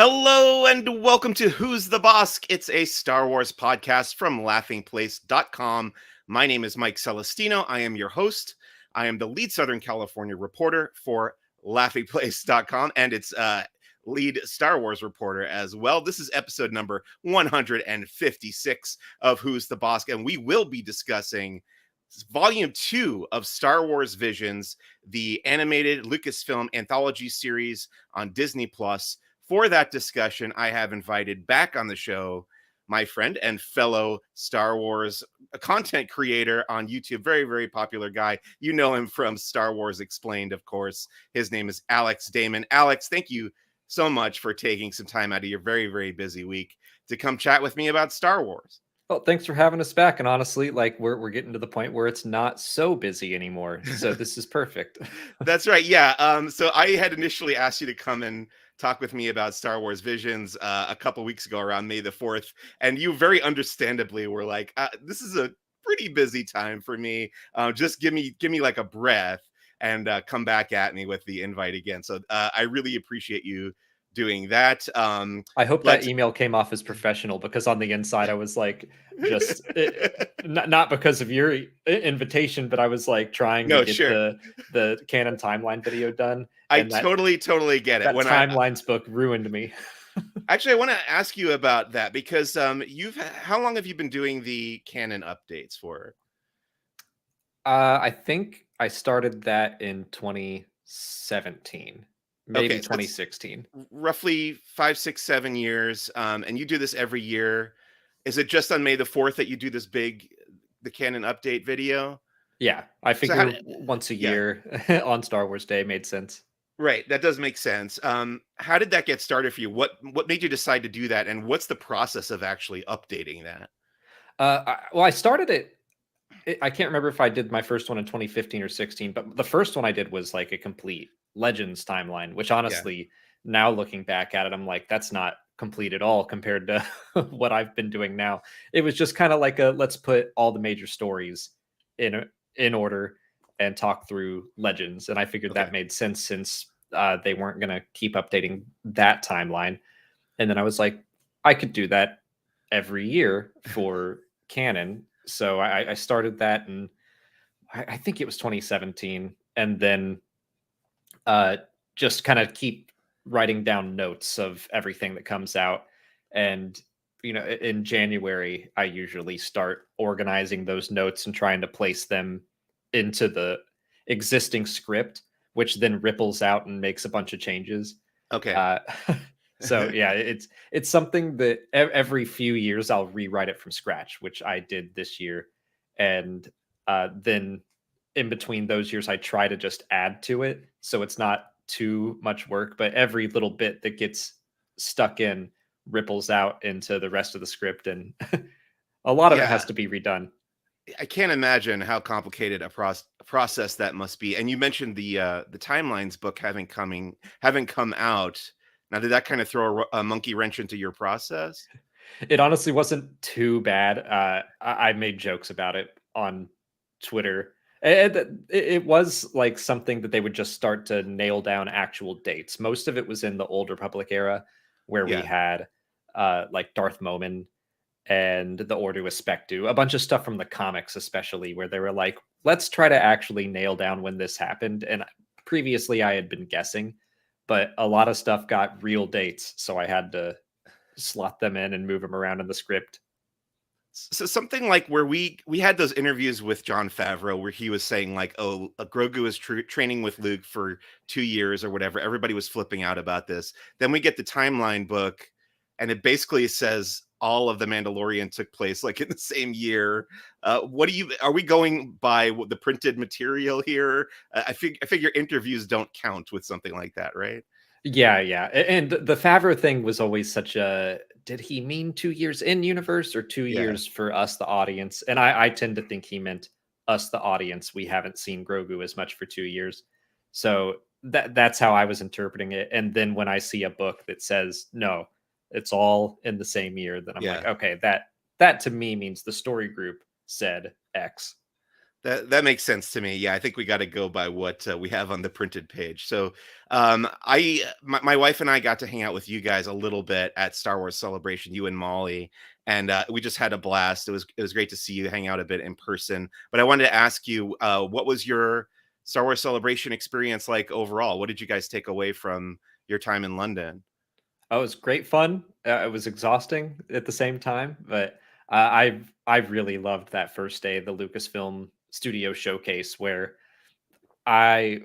Hello and welcome to Who's the Bossk? It's a Star Wars podcast from laughingplace.com. My name is Mike Celestino. I am your host. I am the lead Southern California reporter for laughingplace.com and its lead Star Wars reporter as well. This is episode number 156 of Who's the Bossk, and we will be discussing Volume 2 of Star Wars Visions, the animated Lucasfilm anthology series on Disney Plus. For that discussion, I have invited back on the show my friend and fellow Star Wars content creator on YouTube, very, very popular guy. You know him from Star Wars Explained, of course. His name is Alex Damon. Alex, thank you so much for taking some time out of your very, very busy week to come chat with me about Star Wars. Well, thanks for having us back. And honestly, we're getting to the point where it's not so busy anymore. So this is perfect. That's right. Yeah. So I had initially asked you to come and talk with me about Star Wars Visions a couple weeks ago around May the 4th. And you very understandably were like, this is a pretty busy time for me. Just give me like a breath and come back at me with the invite again. So I really appreciate you doing that. I hope that email came off as professional, because on the inside I was like, not because of your invitation, but I was like trying to get the canon timeline video done. I totally get it. That timelines book ruined me. Actually, I want to ask you about that because how long have you been doing the canon updates for? I think I started that in 2017. Maybe 2016. Roughly 5, 6, 7 years. And you do this every year. Is it just on May the 4th that you do the canon update video? Yeah, I figure once a year on Star Wars Day made sense. Right, that does make sense. How did that get started for you? What made you decide to do that? And what's the process of actually updating that? I started it. I can't remember if I did my first one in 2015 or 16, but the first one I did was like a complete Legends timeline, which honestly, now looking back at it, I'm like, that's not complete at all compared to what I've been doing now. It was just kind of like let's put all the major stories in order and talk through Legends. And I figured that made sense since they weren't going to keep updating that timeline. And then I was like, I could do that every year for canon. So I started that, and I think it was 2017, and then just kind of keep writing down notes of everything that comes out. And in January, I usually start organizing those notes and trying to place them into the existing script, which then ripples out and makes a bunch of changes. Okay. So yeah, it's something that every few years I'll rewrite it from scratch, which I did this year. And then in between those years, I try to just add to it, so it's not too much work, but every little bit that gets stuck in ripples out into the rest of the script, and a lot of it has to be redone. I can't imagine how complicated a process that must be. And you mentioned the timelines book having come out. Now, did that kind of throw a monkey wrench into your process? It honestly wasn't too bad. I made jokes about it on Twitter. It was like something that they would just start to nail down actual dates. Most of it was in the Old Republic era, where we had like Darth Momin and the Order Espectu, a bunch of stuff from the comics, especially, where they were like, let's try to actually nail down when this happened. And previously I had been guessing, but a lot of stuff got real dates, so I had to slot them in and move them around in the script. So something like where we had those interviews with Jon Favreau where he was saying like, oh, Grogu is training with Luke for 2 years or whatever. Everybody was flipping out about this. Then we get the timeline book, and it basically says all of the Mandalorian took place like in the same year. Are we going by the printed material here? I figure interviews don't count with something like that, right? Yeah. And the Favreau thing was always such a, did he mean 2 years in universe or 2 years for us, the audience? And I tend to think he meant us, the audience. We haven't seen Grogu as much for 2 years. So that's how I was interpreting it. And then when I see a book that says, no, it's all in the same year, then I'm like, okay, that to me means the story group said X. That makes sense to me. Yeah, I think we got to go by what we have on the printed page. So, my wife and I got to hang out with you guys a little bit at Star Wars Celebration. You and Molly, and we just had a blast. It was great to see you hang out a bit in person. But I wanted to ask you, what was your Star Wars Celebration experience like overall? What did you guys take away from your time in London? Oh, it was great fun. It was exhausting at the same time, but I've really loved that first day, the Lucasfilm Studio Showcase, where I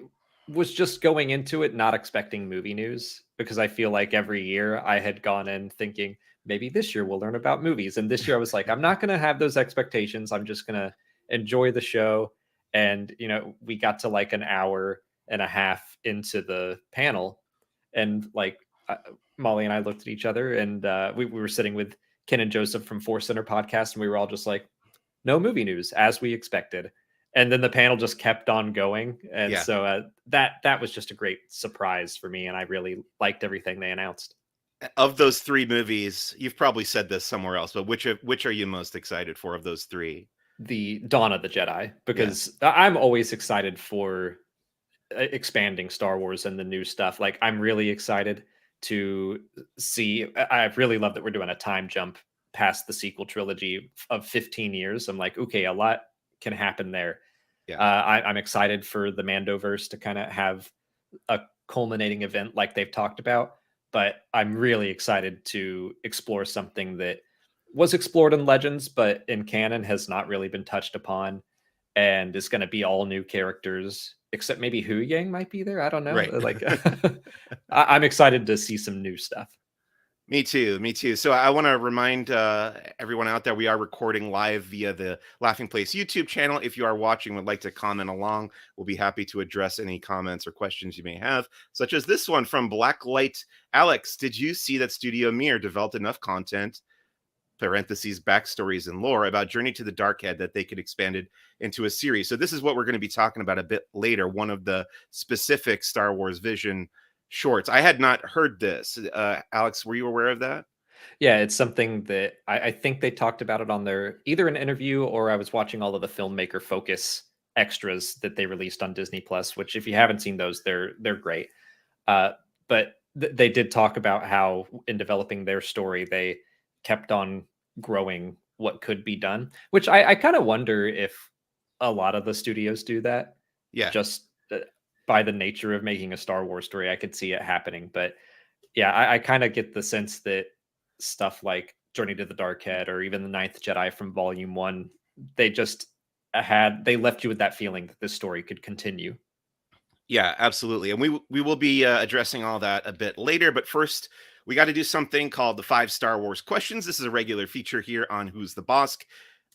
was just going into it not expecting movie news because I feel like every year I had gone in thinking maybe this year we'll learn about movies, and this year I was like, I'm not going to have those expectations. I'm just going to enjoy the show. And we got to like an hour and a half into the panel, and like Molly and I looked at each other, and we were sitting with Ken and Joseph from Force Center podcast, and we were all just like, no movie news as we expected. And then the panel just kept on going, and Yeah. so that was just a great surprise for me, and I really liked everything they announced. Of those three movies, you've probably said this somewhere else, but which are you most excited for of those three? The Dawn of the Jedi, Yeah. because I'm always excited for expanding Star Wars and the new stuff. Like I'm really excited to see. I really love that we're doing a time jump past the sequel trilogy of 15 years. I'm like, okay, a lot can happen there. Yeah. I'm excited for the Mandoverse to kind of have a culminating event like they've talked about, but I'm really excited to explore something that was explored in Legends, but in canon has not really been touched upon, and is going to be all new characters, except maybe Hu Yang might be there. I don't know. Right. Like, I'm excited to see some new stuff. Me too. Me too. So I want to remind everyone out there we are recording live via the Laughing Place YouTube channel. If you are watching, would like to comment along, we'll be happy to address any comments or questions you may have, such as this one from Blacklight Alex. Did you see that Studio Mir developed enough content (parentheses backstories and lore) about Journey to the Darkhead that they could expand it into a series? So this is what we're going to be talking about a bit later. One of the specific Star Wars Vision shorts. I had not heard this. Alex, were you aware of that? Yeah, it's something that I think they talked about it on their either an interview, or I was watching all of the filmmaker focus extras that they released on Disney Plus. Which, if you haven't seen those, they're great. But they did talk about how in developing their story, they kept on growing what could be done. Which I kind of wonder if a lot of the studios do that, Yeah. just by the nature of making a Star Wars story. I could see it happening, but yeah, I kind of get the sense that stuff like Journey to the Darkhead or even the Ninth Jedi from Volume One, they just they left you with that feeling that this story could continue. Yeah, absolutely. And we will be addressing all that a bit later. But first, we got to do something called the 5 Star Wars questions. This is a regular feature here on Who's the Bossk.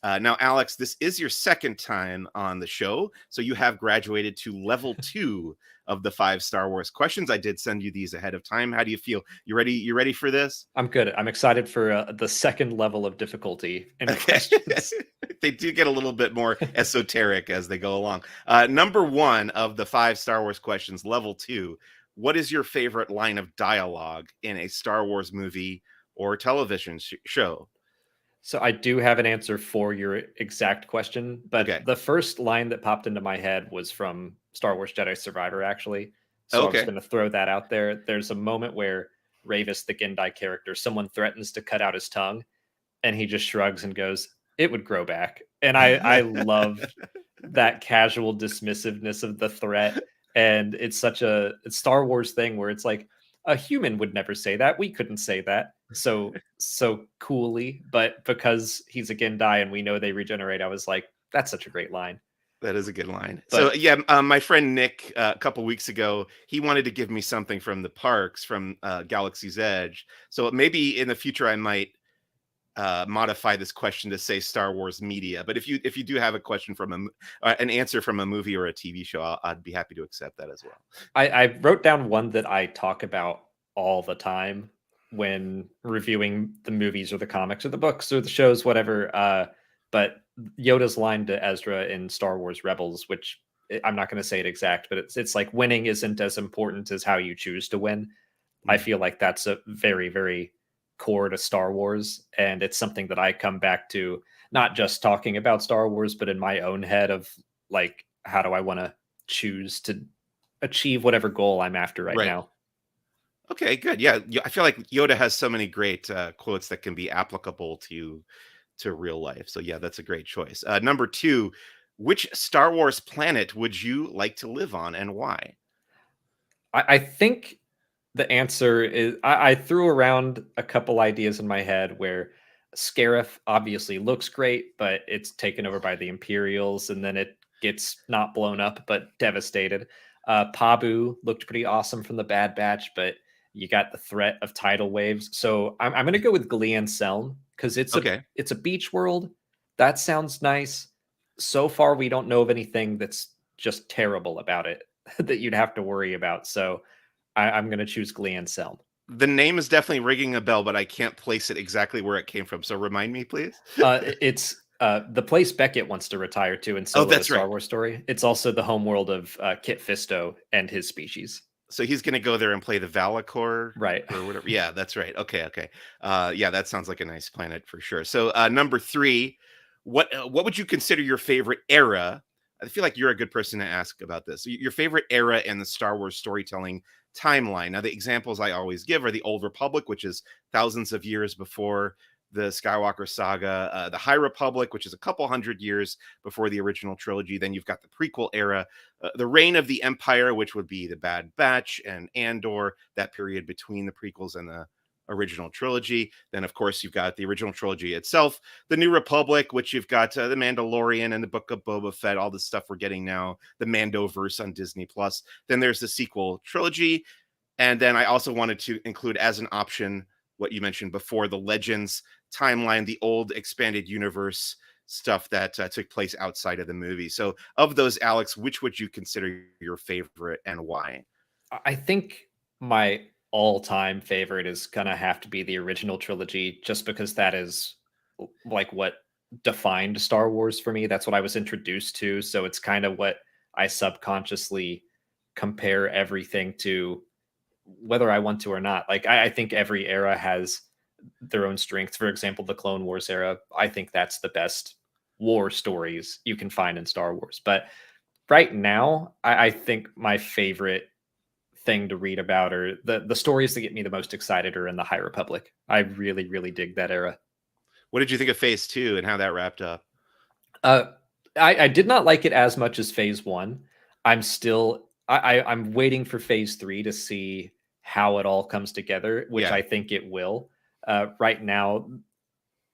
Now, Alex, this is your second time on the show, so you have graduated to level 2 of the 5 Star Wars questions. I did send you these ahead of time. How do you feel? You ready? You ready for this? I'm good. I'm excited for the second level of difficulty in Okay. questions. They do get a little bit more esoteric as they go along. Number 1 of the 5 Star Wars questions, level 2. What is your favorite line of dialogue in a Star Wars movie or television show? So I do have an answer for your exact question, but Okay. the first line that popped into my head was from Star Wars Jedi Survivor, actually. So I was Okay. going to throw that out there. There's a moment where Ravis, the Gendai character, someone threatens to cut out his tongue, and he just shrugs and goes, "It would grow back." And I love that casual dismissiveness of the threat. And it's such a Star Wars thing where it's like a human would never say that. We couldn't say that so coolly, but because he's a Gendai and we know they regenerate, I was like, that's such a great line. That is a good line. So But yeah, my friend Nick a couple weeks ago, he wanted to give me something from the parks from Galaxy's Edge. So maybe in the future I might modify this question to say Star Wars media. But if you do have a question from an answer from a movie or a TV show, I'd be happy to accept that as well. I wrote down one that I talk about all the time when reviewing the movies or the comics or the books or the shows, whatever. But Yoda's line to Ezra in Star Wars Rebels, which I'm not going to say it exact, but it's like winning isn't as important as how you choose to win. I Mm. feel like that's a very, very core to Star Wars. And it's something that I come back to, not just talking about Star Wars, but in my own head of like, how do I want to choose to achieve whatever goal I'm after right Right. now. Okay, good. Yeah, I feel like Yoda has so many great quotes that can be applicable to real life. So yeah, that's a great choice. Number two, which Star Wars planet would you like to live on and why? I think the answer is I threw around a couple ideas in my head where Scarif obviously looks great, but it's taken over by the Imperials, and then it gets not blown up but devastated. Pabu looked pretty awesome from the Bad Batch, but you got the threat of tidal waves. So I'm going to go with Glean Selm because Okay. it's a beach world. That sounds nice. So far, we don't know of anything that's just terrible about it that you'd have to worry about. So I'm going to choose Glean Selm. The name is definitely ringing a bell, but I can't place it exactly where it came from. So remind me, please. It's the place Beckett wants to retire to in Oh, Solo: A that's right. Star Wars Story. It's also the homeworld of Kit Fisto and his species. So he's gonna go there and play the Valakor Right. or whatever. Yeah, that's right. Okay, okay. Yeah, that sounds like a nice planet for sure. So number three, what would you consider your favorite era? I feel like you're a good person to ask about this. Your favorite era in the Star Wars storytelling timeline. Now, the examples I always give are the Old Republic, which is thousands of years before the Skywalker saga, the High Republic, which is a couple hundred years before the original trilogy. Then you've got the prequel era, the reign of the Empire, which would be the Bad Batch and Andor, that period between the prequels and the original trilogy. Then, of course, you've got the original trilogy itself, the New Republic, which you've got the Mandalorian and the Book of Boba Fett, all the stuff we're getting now, the Mandoverse on Disney Plus. Then there's the sequel trilogy, and then I also wanted to include as an option what you mentioned before, the Legends timeline, the old expanded universe stuff that took place outside of the movie. So, of those, Alex, which would you consider your favorite and why? I think my all-time favorite is gonna have to be the original trilogy, just because that is like what defined Star Wars for me. That's what I was introduced to. So it's kind of what I subconsciously compare everything to, whether I want to or not. Like I think every era has their own strengths. For example, the Clone Wars era, I think that's the best war stories you can find in Star Wars. But right now, I think my favorite thing to read about or the stories that get me the most excited are in the High Republic. I really, really dig that era. What did you think of Phase Two and how that wrapped up? Uh, I did not like it as much as Phase One. I'm still I'm waiting for Phase Three to see how it all comes together, which Yeah, I think it will. Right now,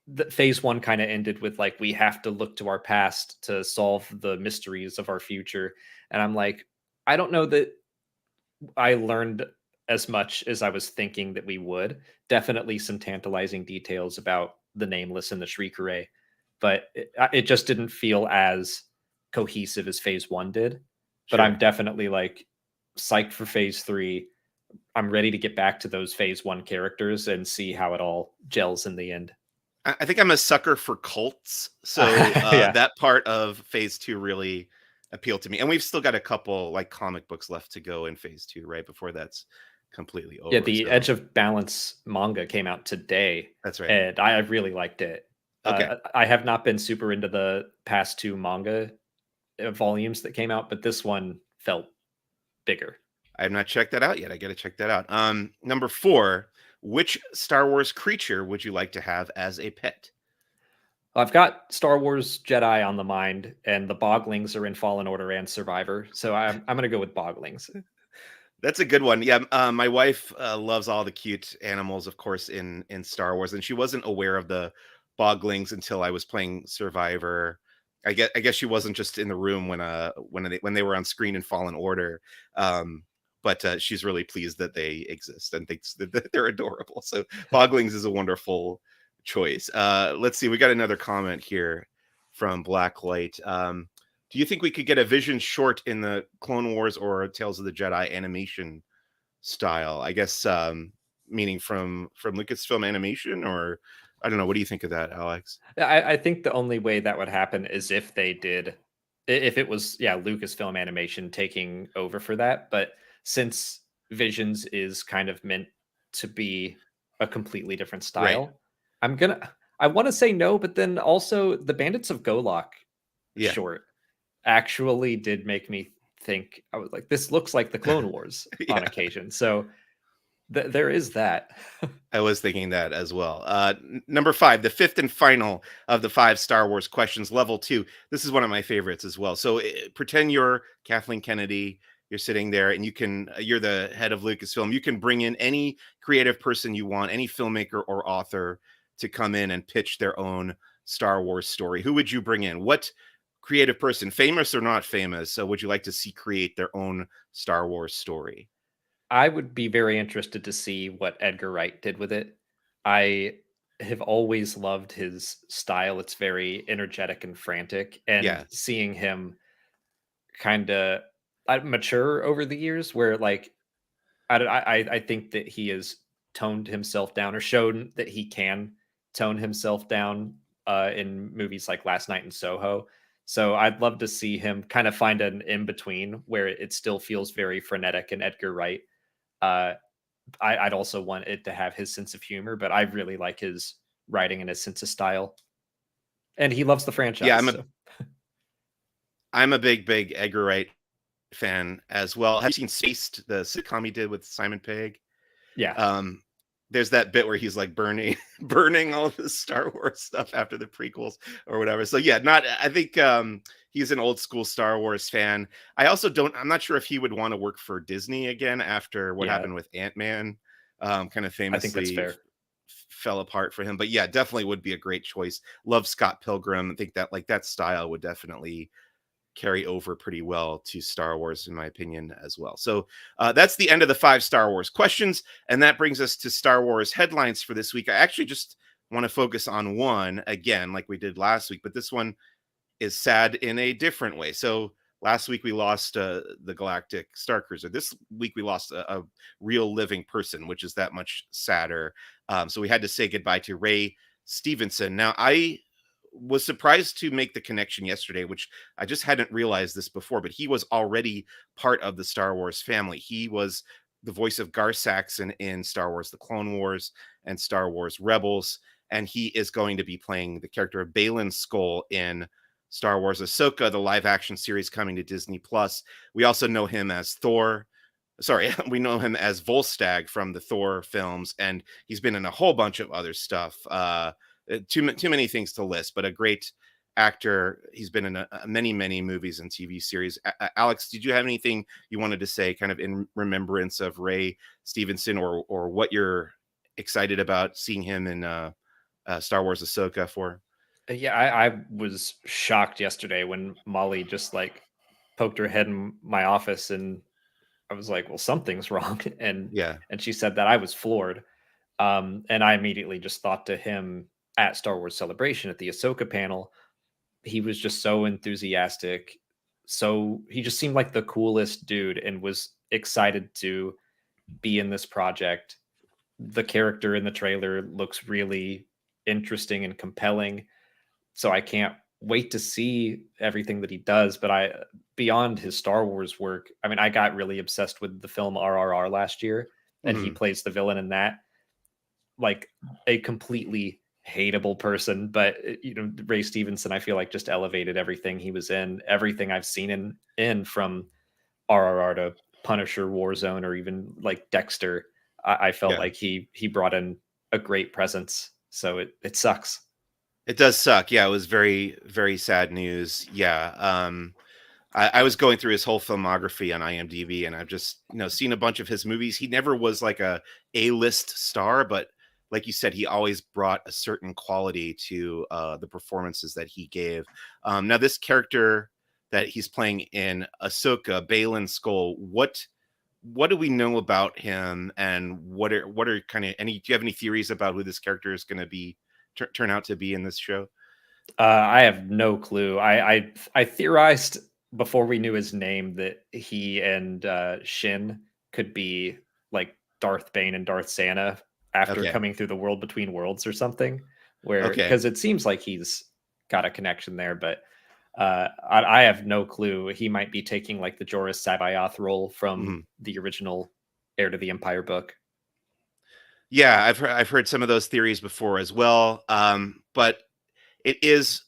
the Phase One kind of ended with like we have to look to our past to solve the mysteries of our future, and I'm like, I don't know that I learned as much as I was thinking that we would. Definitely some tantalizing details about the Nameless and the Shrieker, but it just didn't feel as cohesive as Phase One did. But I'm sure. definitely like psyched for Phase Three. I'm ready to get back to those Phase One characters and see how it all gels in the end. I think I'm a sucker for cults, so Yeah. that part of Phase Two really appealed to me. And we've still got a couple like comic books left to go in Phase Two, right before that's completely Yeah, over. the Edge So of Balance manga came out today, that's right. and I really liked it. Okay. I have not been super into the past two manga volumes that came out, but this one felt bigger. I have not checked that out yet. I got to check that out. Number four, which Star Wars creature would you like to have as a pet? I've got Star Wars Jedi on the mind, and the Boglings are in Fallen Order and Survivor, so I'm gonna go with Boglings. That's a good one. Yeah, my wife loves all the cute animals, of course, in Star Wars, and she wasn't aware of the Boglings until I was playing Survivor. I guess she wasn't just in the room when they were on screen in Fallen Order. But she's really pleased that they exist and thinks that they're adorable. So Boglings is a wonderful choice. Let's see, we got another comment here from Blacklight. Do you think we could get a Vision short in the Clone Wars or Tales of the Jedi animation style? I guess meaning from Lucasfilm Animation, or I don't know. What do you think of that, Alex? I think the only way that would happen is if they did, if it was, yeah, Lucasfilm Animation taking over for that. But since Visions is kind of meant to be a completely different Right. style, I want to say no, but then also the Bandits of Golok Yeah. short. actually did make me think. I was like, this looks like the Clone Wars on Yeah. occasion. So there is that. I was thinking that as well. Number 5, the fifth and final of the 5 Star Wars questions, level 2. This is one of my favorites as well. So pretend you're Kathleen Kennedy. You're sitting there, and you're the head of Lucasfilm. You can bring in any creative person you want, any filmmaker or author, to come in and pitch their own Star Wars story. Who would you bring in? What creative person, famous or not famous, would you like to see create their own Star Wars story? I would be very interested to see what Edgar Wright did with it. I have always loved his style. It's very energetic and frantic, and Yeah. seeing him kind of mature over the years, where like I think that he has toned himself down or shown that he can tone himself down in movies like Last Night in Soho. So I'd love to see him kind of find an in between where it still feels very frenetic and Edgar Wright. Uh, I'd also want it to have his sense of humor, but I really like his writing and his sense of style. And he loves the Yeah, franchise. So I'm a big Edgar Wright fan as well. Have you seen Spaced, the sitcom he did with Simon Pegg? yeah, Um, there's that bit where he's like burning all of the Star Wars stuff after the prequels or whatever. So yeah, not I think he's an old school Star Wars fan. I'm not sure if he would want to work for Disney again after what yeah, happened with Ant-Man. Kind of I think that's famously fair. fell apart for him. But yeah, definitely would be a great choice. Love Scott Pilgrim. I think that like that style would definitely carry over pretty well to Star Wars, in my opinion, as well. So that's the end of the 5 Star Wars questions. And that brings us to Star Wars headlines for this week. I actually just want to focus on one again, like we did last week, but this one is sad in a different way. So last week we lost the Galactic Star Cruiser. This week we lost a real living person, which is that much sadder. So we had to say goodbye to Ray Stevenson. Now, I was surprised to make the connection yesterday, which I just hadn't realized this before, but he was already part of the Star Wars family. He was the voice of Gar Saxon in Star Wars The Clone Wars and Star Wars Rebels, and he is going to be playing the character of Baylan Skoll in Star Wars Ahsoka, the live action series coming to Disney Plus. We also know him as Thor. Sorry, we know him as Volstagg from the Thor films, and he's been in a whole bunch of other stuff. Too many things to list, but a great actor. He's been in many movies and TV series. Alex, did you have anything you wanted to say, kind of in remembrance of Ray Stevenson, or what you're excited about seeing him in Star Wars Ahsoka for? Yeah, I was shocked yesterday when Molly just like poked her head in my office, and I was like, well, something's wrong. Yeah, And she said that. I was floored. And I immediately just thought to him at Star Wars Celebration at the Ahsoka panel. He was just so enthusiastic. So he just seemed like the coolest dude and was excited to be in this project. The character in the trailer looks really interesting and compelling. So I can't wait to see everything that he does. But beyond his Star Wars work, I mean, I got really obsessed with the film RRR last year, and he hmm plays the villain in that, like a completely hateable person. But Ray Stevenson, I feel like just elevated everything he was in, everything I've seen in from RRR to Punisher, Warzone, or even like Dexter. I felt yeah. like he brought in a great presence. So it sucks. It does suck. Yeah, it was very sad news. Yeah. I was going through his whole filmography on IMDb, and I've just seen a bunch of his movies. He never was like a-list star, but like you said, he always brought a certain quality to the performances that he gave. Now, this character that he's playing in Ahsoka, Baylan Skoll, what do we know about him, and what are kind of any? Do you have any theories about who this character is going to be turn out to be in this show? I have no clue. I theorized before we knew his name that he and Shin could be like Darth Bane and Darth Santa after Okay, coming through the world between worlds or something. Where okay. because it seems like he's got a connection there, but I have no clue. He might be taking like the Joruus Sabayoth role from Mhm. the original Heir to the Empire book. Yeah, I've heard some of those theories before as well. But it is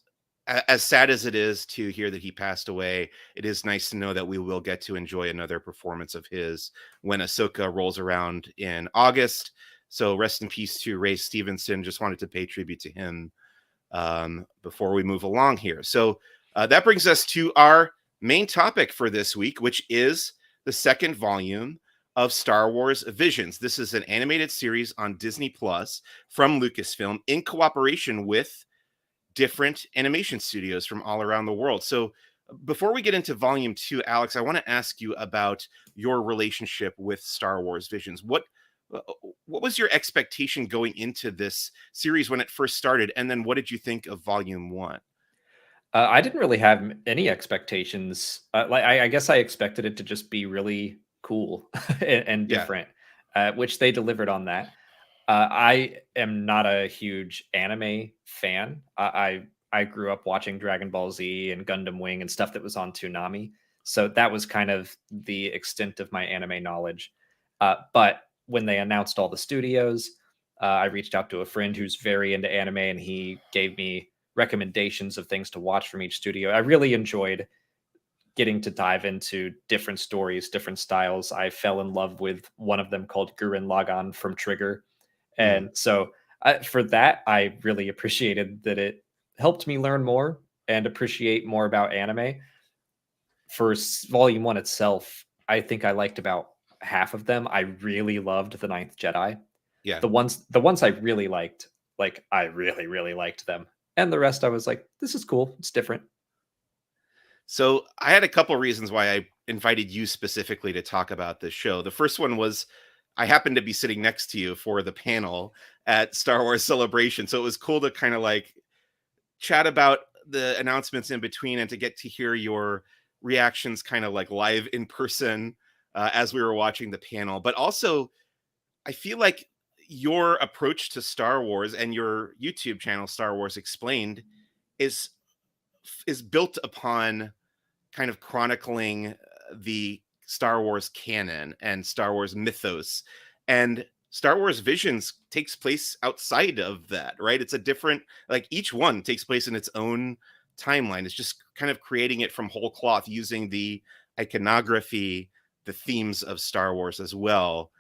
as sad as it is to hear that he passed away, it is nice to know that we will get to enjoy another performance of his when Ahsoka rolls around in August. So rest in peace to Ray Stevenson. Just wanted to pay tribute to him before we move along here. So that brings us to our main topic for this week, which is the second volume of Star Wars Visions. This is an animated series on Disney Plus from Lucasfilm in cooperation with different animation studios from all around the world. So before we get into volume 2, Alex, I want to ask you about your relationship with Star Wars Visions. What was your expectation going into this series when it first started, and then what did you think of volume 1? I didn't really have any expectations. I guess I expected it to just be really cool and Yeah. different, which they delivered on that. I am not a huge anime fan. I grew up watching Dragon Ball Z and Gundam Wing and stuff that was on Toonami, so that was kind of the extent of my anime knowledge. But when they announced all the studios, I reached out to a friend who's very into anime, and he gave me recommendations of things to watch from each studio. I really enjoyed getting to dive into different stories, different styles. I fell in love with one of them called Gurren Lagann from Trigger. Mm. And so for that, I really appreciated that it helped me learn more and appreciate more about anime. For volume 1 itself, I think I liked about half of them. I really loved The Ninth Jedi. Yeah. The ones I really liked, like I really, really liked them. And the rest I was like, this is cool. It's different. So I had a couple reasons why I invited you specifically to talk about this show. The first one was I happened to be sitting next to you for the panel at Star Wars Celebration. So it was cool to kind of like chat about the announcements in between and to get to hear your reactions kind of like live in person as we were watching the panel. But also, I feel like your approach to Star Wars and your YouTube channel, Star Wars Explained, is built upon kind of chronicling the Star Wars canon and Star Wars mythos. And Star Wars Visions takes place outside of that, right? It's a different, like each one takes place in its own timeline. It's just kind of creating it from whole cloth using the iconography, the themes of Star Wars as well.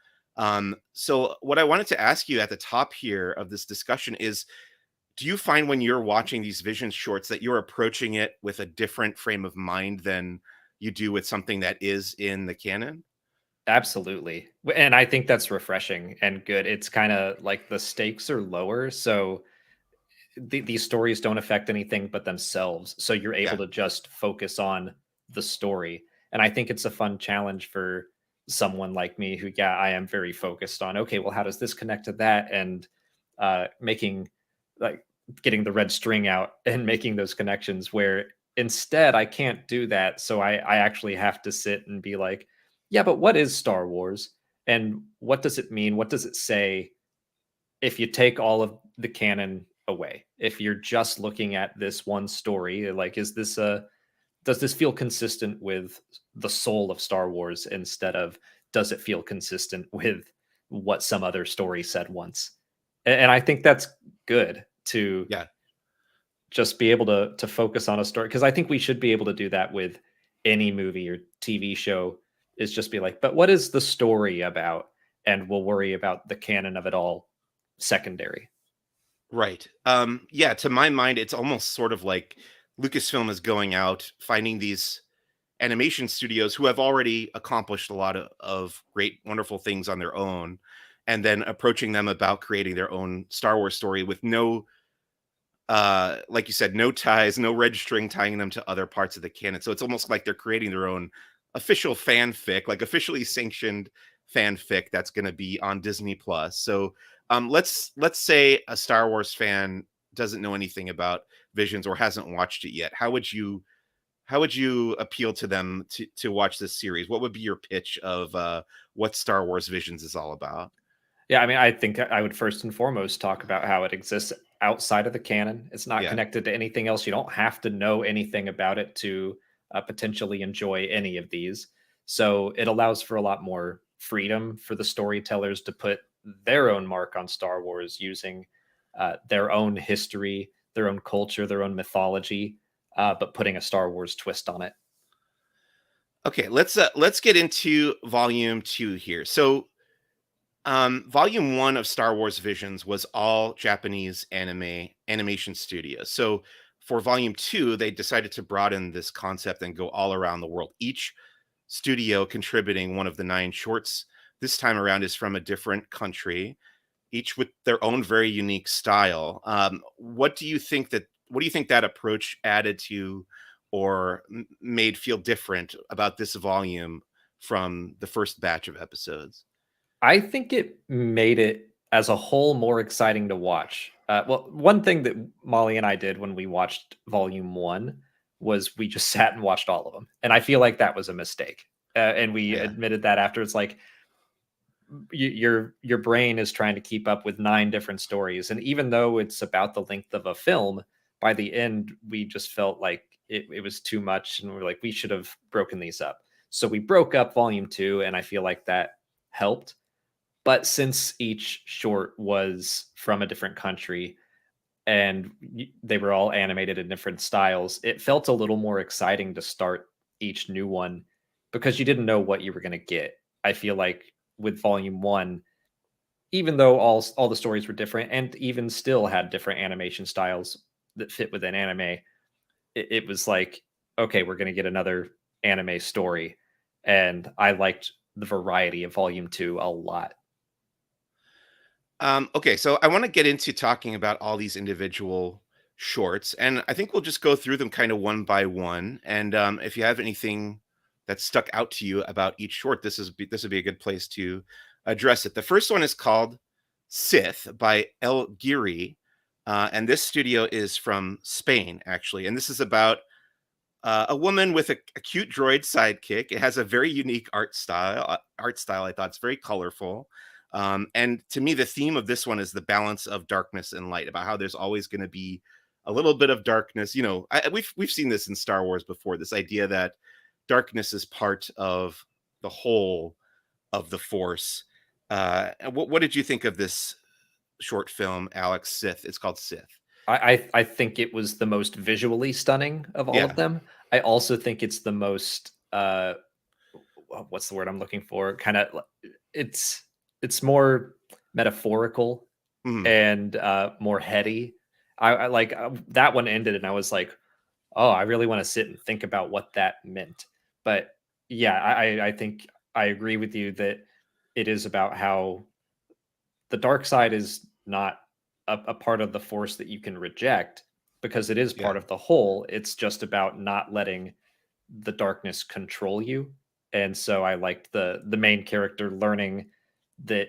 So, what I wanted to ask you at the top here of this discussion is, do you find when you're watching these Vision shorts that you're approaching it with a different frame of mind than you do with something that is in the canon? Absolutely. And I think that's refreshing and good. It's kind of like the stakes are lower. So these stories don't affect anything but themselves. So you're able Yeah. to just focus on the story. And I think it's a fun challenge for someone like me who, yeah, I am very focused on, okay, well, how does this connect to that? And making like getting the red string out and making those connections where instead I can't do that. So I actually have to sit and be like, yeah, but what is Star Wars? And what does it mean? What does it say if you take all of the canon away? If you're just looking at this one story, like, is this a does this feel consistent with the soul of Star Wars instead of does it feel consistent with what some other story said once? And I think that's good to Yeah. just be able to focus on a story, because I think we should be able to do that with any movie or TV show, is just be like, but what is the story about? And we'll worry about the canon of it all secondary. Right. Yeah, to my mind, it's almost sort of like Lucasfilm is going out, finding these animation studios who have already accomplished a lot of great, wonderful things on their own, and then approaching them about creating their own Star Wars story with no like you said, no ties, no red string tying them to other parts of the canon. So it's almost like they're creating their own official fanfic, like officially sanctioned fanfic that's going to be on Disney Plus. So let's say a Star Wars fan doesn't know anything about Visions or hasn't watched it yet. How would you appeal to them to watch this series? What would be your pitch of what Star Wars Visions is all about? Yeah, I mean, I think I would first and foremost talk about how it exists outside of the canon. It's not Yeah. connected to anything else. You don't have to know anything about it to potentially enjoy any of these. So it allows for a lot more freedom for the storytellers to put their own mark on Star Wars using their own history, their own culture, their own mythology, but putting a Star Wars twist on it. Okay, let's get into volume 2 here. So, volume 1 of Star Wars Visions was all Japanese animation studios. So, for volume 2, they decided to broaden this concept and go all around the world. Each studio contributing one of the 9 shorts this time around is from a different country, each with their own very unique style. What do you think that approach added to or made feel different about this volume from the first batch of episodes? I think it made it as a whole more exciting to watch. Well, one thing that Molly and I did when we watched Volume 1 was we just sat and watched all of them. And I feel like that was a mistake. And we Yeah. admitted that after. It's like your brain is trying to keep up with 9 different stories. And even though it's about the length of a film, by the end, we just felt like it was too much. And we are like, we should have broken these up. So we broke up Volume 2, and I feel like that helped. But since each short was from a different country and they were all animated in different styles, it felt a little more exciting to start each new one because you didn't know what you were going to get. I feel like with volume 1, even though all the stories were different and even still had different animation styles that fit within anime, it was like, okay, we're going to get another anime story. And I liked the variety of volume 2 a lot. Okay, so I want to get into talking about all these individual shorts, and I think we'll just go through them kind of one by one. And if you have anything that stuck out to you about each short, this would be a good place to address it. The first one is called Sith by El Giri, and this studio is from Spain, actually. And this is about a woman with a cute droid sidekick. It has a very unique art style. I thought it's very colorful. And to me, the theme of this one is the balance of darkness and light. About how there's always going to be a little bit of darkness. You know, we've seen this in Star Wars before. This idea that darkness is part of the whole of the Force. And what did you think of this short film, Alex? Sith. It's called Sith. I think it was the most visually stunning of all of Yeah. them. I also think it's the most what's the word I'm looking for? Kind of it's more metaphorical Mhm. and more heady. I like that one ended and I was like, oh, I really want to sit and think about what that meant. But yeah, I think I agree with you that it is about how the dark side is not a part of the force that you can reject because it is Yeah. part of the whole. It's just about not letting the darkness control you. And so I liked the main character learning that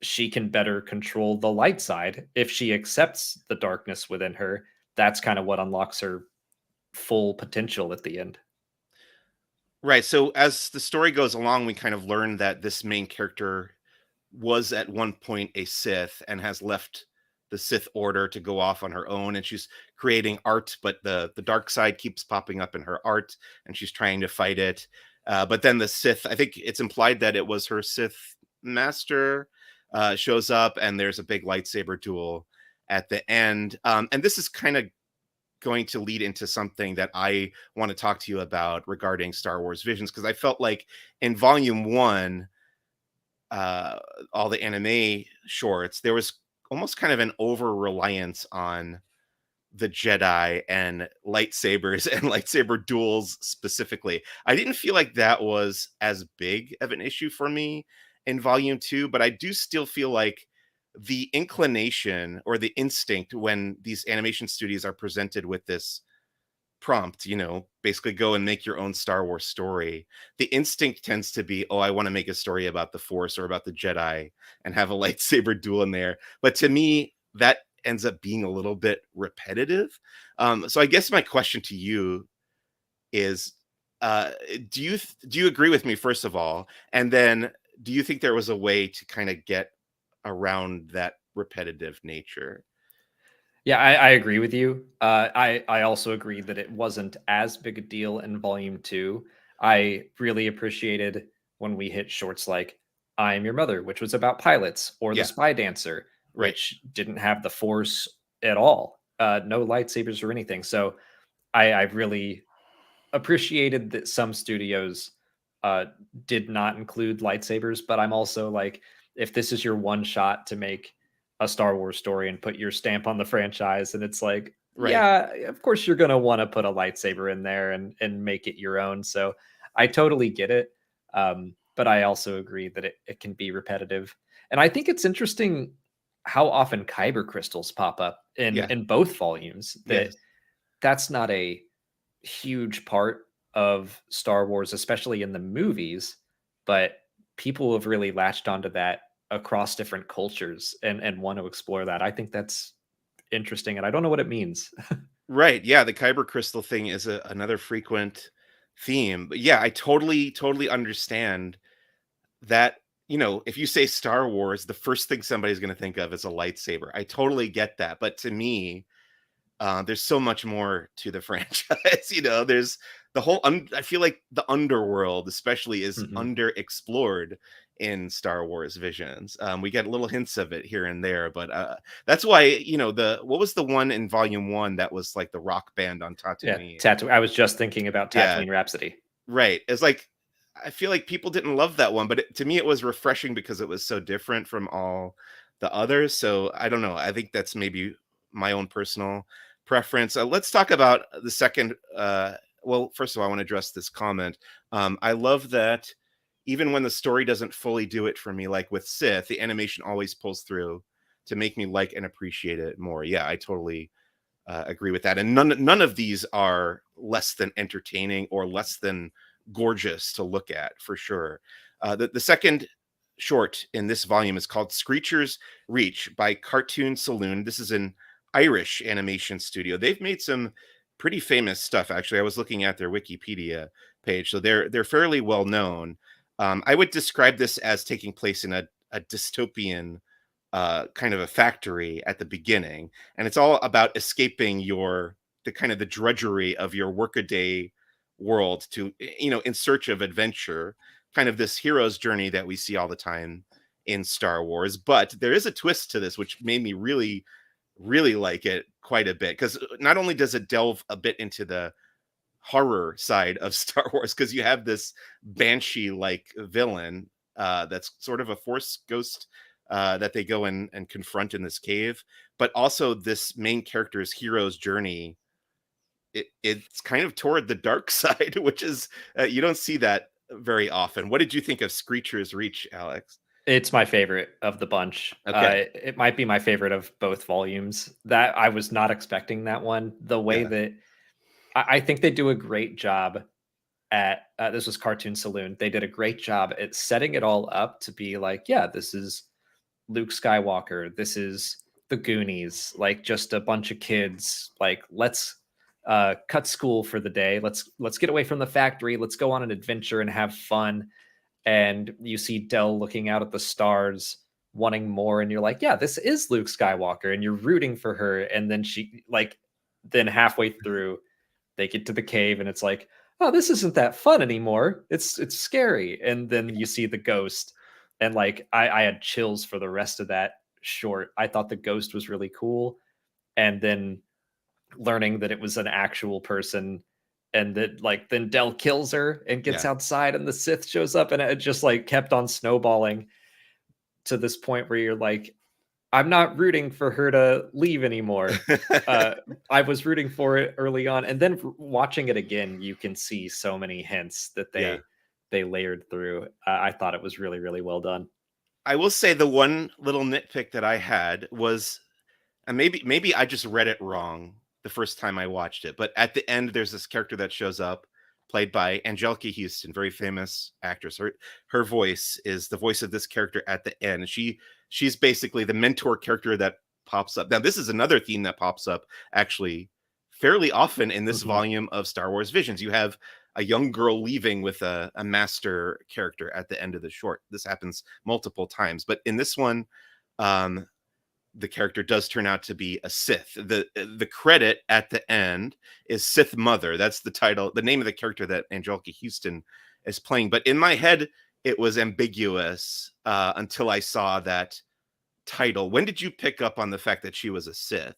she can better control the light side if she accepts the darkness within her. That's kind of what unlocks her full potential at the end. Right. So as the story goes along, we kind of learn that this main character was at one point a Sith and has left the Sith Order to go off on her own, and she's creating art, but the dark side keeps popping up in her art, and she's trying to fight it. But then the Sith, I think it's implied that it was her Sith master, shows up, and there's a big lightsaber duel at the end. And this is kind of going to lead into something that I want to talk to you about regarding Star Wars Visions, because I felt like in Volume 1, uh, all the anime shorts, there was almost kind of an over reliance on the Jedi and lightsabers and lightsaber duels specifically. I didn't feel like that was as big of an issue for me in Volume 2, but I do still feel like the inclination or the instinct when these animation studios are presented with this prompt, basically go and make your own Star Wars story. The instinct tends to be, oh, I want to make a story about the Force or about the Jedi and have a lightsaber duel in there. But to me, that ends up being a little bit repetitive. So I guess my question to you is, do you agree with me first of all, and then do you think there was a way to kind of get around that repetitive nature? Yeah, I agree with you. I also agree that it wasn't as big a deal in volume 2. I really appreciated when we hit shorts like I Am Your Mother, which was about pilots, or The Yeah, Spy Dancer, right. which didn't have the force at all. no lightsabers or anything. So I really appreciated that some studios did not include lightsabers, but I'm also like, if this is your one shot to make a Star Wars story and put your stamp on the franchise, and it's like, Right. yeah, of course you're gonna want to put a lightsaber in there and make it your own. So I totally get it. But I also agree that it can be repetitive. And I think it's interesting how often kyber crystals pop up Yeah. in both volumes. Yes. That's not a huge part of Star Wars, especially in the movies, but people have really latched onto that across different cultures and want to explore that. I think that's interesting, and I don't know what it means. Right. Yeah. The kyber crystal thing is another frequent theme. But yeah, I totally understand that. If you say Star Wars, the first thing somebody's going to think of is a lightsaber. I totally get that. But to me, there's so much more to the franchise. There's the whole. I feel like the underworld, especially, is Mhm. underexplored in Star Wars Visions. We get little hints of it here and there, but that's why the what was the one in Volume One that was like the rock band on Yeah, Tatooine? Tatooine. I was just thinking about Yeah, Tatooine Rhapsody. right. It's like I feel like people didn't love that one, but to me it was refreshing because it was so different from all the others. So I don't know. I think that's maybe my own personal preference. Let's talk about the second. Well, first of all, I want to address this comment. I love that even when the story doesn't fully do it for me, like with Sith, the animation always pulls through to make me like and appreciate it more. Yeah, I totally agree with that. And none of these are less than entertaining or less than gorgeous to look at, for sure. The second short in this volume is called Screecher's Reach by Cartoon Saloon. This is an Irish animation studio. They've made some pretty famous stuff, actually. I was looking at their Wikipedia page, so they're fairly well known. I would describe this as taking place in a dystopian kind of a factory at the beginning, and it's all about escaping the kind of the drudgery of your workaday world to in search of adventure, kind of this hero's journey that we see all the time in Star Wars. But there is a twist to this which made me really like it quite a bit, because not only does it delve a bit into the horror side of Star Wars, because you have this banshee like villain that's sort of a force ghost that they go and confront in this cave, but also this main character's hero's journey. It's kind of toward the dark side, which is you don't see that very often. What did you think of Screecher's Reach, Alex? It's my favorite of the bunch. Okay. It might be my favorite of both volumes. That I was not expecting that one. The way Yeah. that I think they do a great job at this was Cartoon Saloon. They did a great job at setting it all up to be like, yeah, this is Luke Skywalker. This is the Goonies. Like just a bunch of kids. Like let's cut school for the day. Let's get away from the factory. Let's go on an adventure and have fun. And you see Dell looking out at the stars, wanting more, and you're like, yeah, this is Luke Skywalker, and you're rooting for her. And then then halfway through, they get to the cave, and it's like, oh, this isn't that fun anymore. It's scary. And then you see the ghost, and like I had chills for the rest of that short. I thought the ghost was really cool, and then learning that it was an actual person, and that like then Dell kills her and gets Yeah. outside and the Sith shows up, and it just like kept on snowballing to this point where you're like, I'm not rooting for her to leave anymore. Uh, I was rooting for it early on, and then watching it again, you can see so many hints that Yeah. they layered through. I thought it was really well done. I will say the one little nitpick that I had was, and maybe I just read it wrong the first time I watched it, but at the end there's this character that shows up, played by Angelica Houston, very famous actress. Her voice is the voice of this character at the end. She's basically the mentor character that pops up. Now this is another theme that pops up actually fairly often in this Mhm. volume of Star Wars Visions. You have a young girl leaving with a master character at the end of the short. This happens multiple times, but in this one, um, the character does turn out to be a Sith. The credit at the end is Sith Mother. That's the title, the name of the character that Angelica Houston is playing. But in my head, it was ambiguous until I saw that title. When did you pick up on the fact that she was a Sith?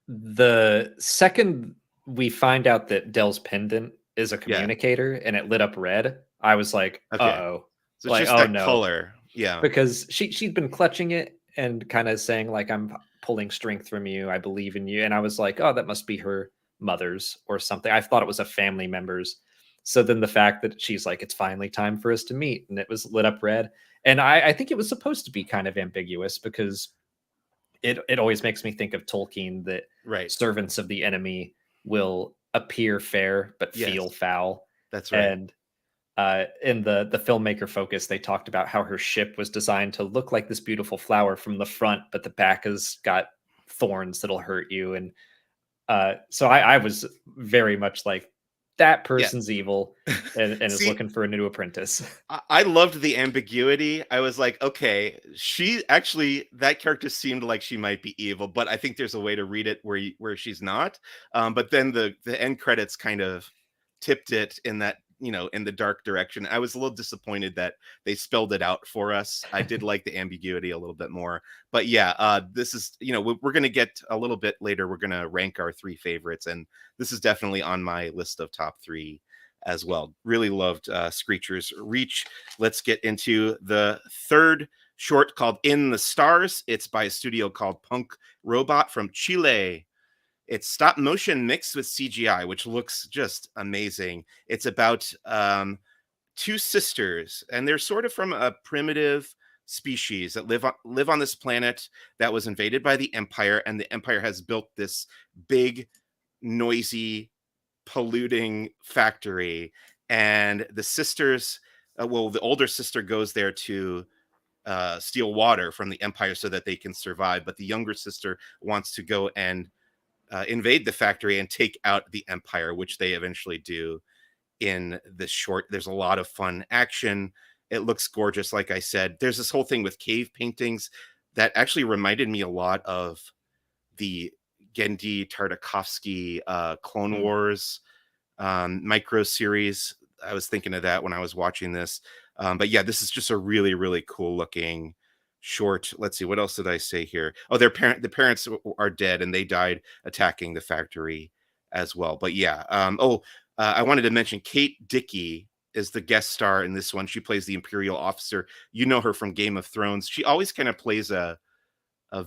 The second we find out that Dell's pendant is a Yeah. communicator and it lit up red, I was like, Okay. "Uh-oh." So it's Like, just "Oh, that no." color. Yeah. Because she'd been clutching it and kinda saying, like, "I'm pulling strength from you, I believe in you," and I was like, "Oh, that must be her mother's or something." I thought it was a family member's. So then the fact that she's like, "It's finally time for us to meet," and it was lit up red, and I think it was supposed to be kind of ambiguous because it always makes me think of Tolkien that Right. servants of the enemy will appear fair but Yes. feel foul. That's right. And in the filmmaker focus, they talked about how her ship was designed to look like this beautiful flower from the front, but the back has got thorns that'll hurt you. And so I was very much like, that Yeah. person's evil and is See, looking for a new apprentice. I loved the ambiguity. I was like, okay, she actually that character seemed like she might be evil, but I think there's a way to read it where she's not. But then the end credits kind of tipped it in that in the dark direction. I was a little disappointed that they spelled it out for us. I did like the ambiguity a little bit more, but yeah, this is we're gonna get a little bit later. We're gonna rank our three favorites, and this is definitely on my list of top three as well. Really loved Screecher's Reach. Let's get into the third short called In the Stars. It's by a studio called Punk Robot from Chile. It's stop motion mixed with CGI, which looks just amazing. It's about two sisters, and they're sort of from a primitive species that live on this planet that was invaded by the Empire, and the Empire has built this big, noisy, polluting factory. And the sisters, well, the older sister goes there to steal water from the Empire so that they can survive, but the younger sister wants to go and invade the factory and take out the Empire, which they eventually do in this short. There's a lot of fun action. It looks gorgeous, like I said. There's this whole thing with cave paintings that actually reminded me a lot of the Gendy Tartakovsky Clone Mm. Wars micro series. I was thinking of that when I was watching this. But yeah, this is just a really, really cool looking short. Let's see, what else did I say here? Oh, the parents are dead, and they died attacking the factory as well. But yeah, I wanted to mention Kate Dickie is the guest star in this one. She plays the Imperial officer. You know her from Game of Thrones. She always kind of plays a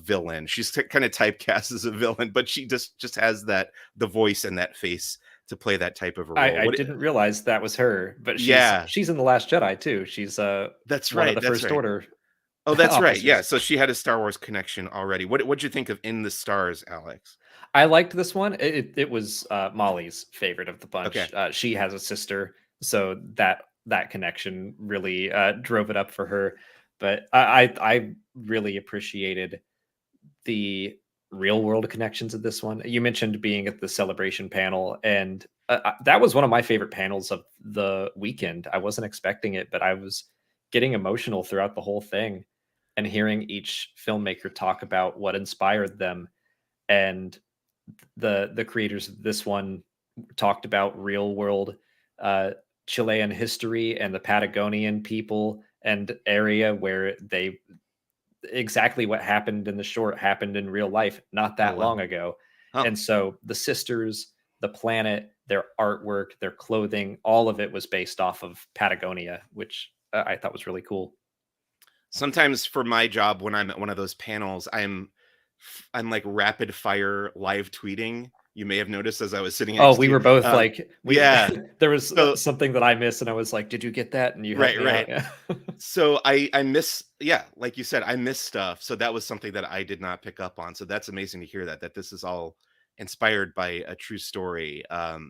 villain. She's kind of typecast as a villain, but she just has the voice and that face to play that type of a role. I didn't realize that was her, but Yeah, she's in The Last Jedi too. She's that's one of right. the That's First right. Order Oh, that's right. Yeah. officers. So she had a Star Wars connection already. What'd you think of In the Stars, Alex? I liked this one. It was Molly's favorite of the Okay. bunch. She has a sister, so that connection really drove it up for her. But I really appreciated the real world connections of this one. You mentioned being at the celebration panel, and that was one of my favorite panels of the weekend. I wasn't expecting it, but I was getting emotional throughout the whole thing and hearing each filmmaker talk about what inspired them. And the creators of this one talked about real world uh, Chilean history and the Patagonian people and area where they exactly what happened in the short happened in real life not Oh that wow. long ago. Oh, And so the sisters, the planet, their artwork, their clothing, all of it was based off of Patagonia, which I thought was really cool. sometimes for my job when I'm at one of those panels, I'm like rapid fire live tweeting. You may have noticed as I was sitting Oh, next we to you. were both like we Yeah. there was So something that I missed and I was like, "Did you get that?" And you helped right, me out. right. Yeah. So I miss, yeah, like you said, I miss stuff. So that was something that I did not pick up on. So that's amazing to hear that this is all inspired by a true story.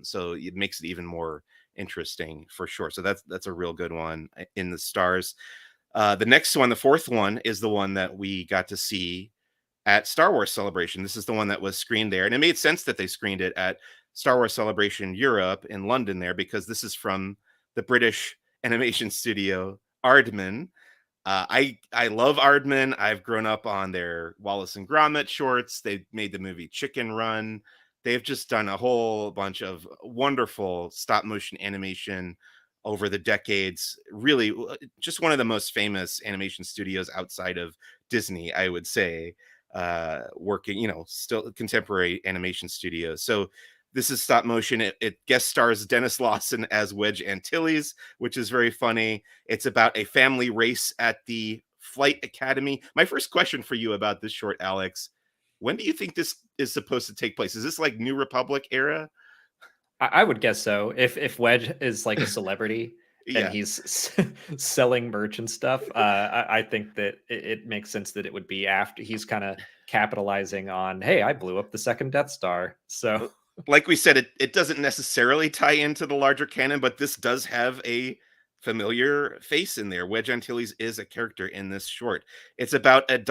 So it makes it even more interesting for sure. So that's a real good one. In the Stars. The next one, the fourth one, is the one that we got to see at Star Wars Celebration. This is the one that was screened there, and it made sense that they screened it at Star Wars Celebration Europe in London there, because this is from the British animation studio Aardman. I love Aardman. I've grown up on their Wallace and Gromit shorts. They made the movie Chicken Run. They've just done a whole bunch of wonderful stop motion animation over the decades. Really, just one of the most famous animation studios outside of Disney, I would say. working, still contemporary animation studios. So this is stop motion. It guest stars Dennis Lawson as Wedge Antilles, which is very funny. It's about a family race at the Flight Academy. My first question for you about this short, Alex, when do you think this is supposed to take place? Is this like New Republic era? I would guess so. If Wedge is like a celebrity and Yeah. he's selling merch and stuff, I think that it makes sense that it would be after he's kind of capitalizing on, hey, I blew up the second Death Star. So Like we said, it doesn't necessarily tie into the larger canon, but this does have a familiar face in there. Wedge Antilles is a character in this short. It's about a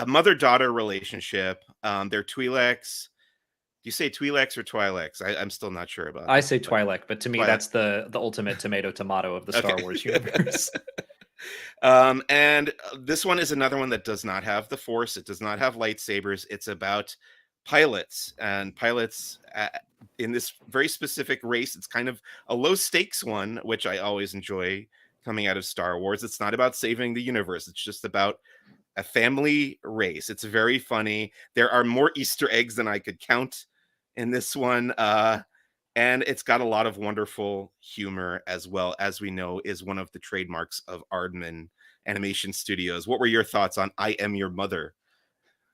mother-daughter relationship. They're Twi'leks. Do you say Twi'leks or Twi'leks? I'm still not sure about I that. say Twi'lek, but to me, Twi'lek. that's the ultimate tomato of the Star Okay. Wars universe. And this one is another one that does not have the Force. It does not have lightsabers. It's about pilots and pilots in this very specific race. It's kind of a low stakes one, which I always enjoy coming out of Star Wars. It's not about saving the universe. It's just about a family race. It's very funny. There are more Easter eggs than I could count in this one. And it's got a lot of wonderful humor as well, as we know is one of the trademarks of Aardman Animation Studios. What were your thoughts on I Am Your Mother?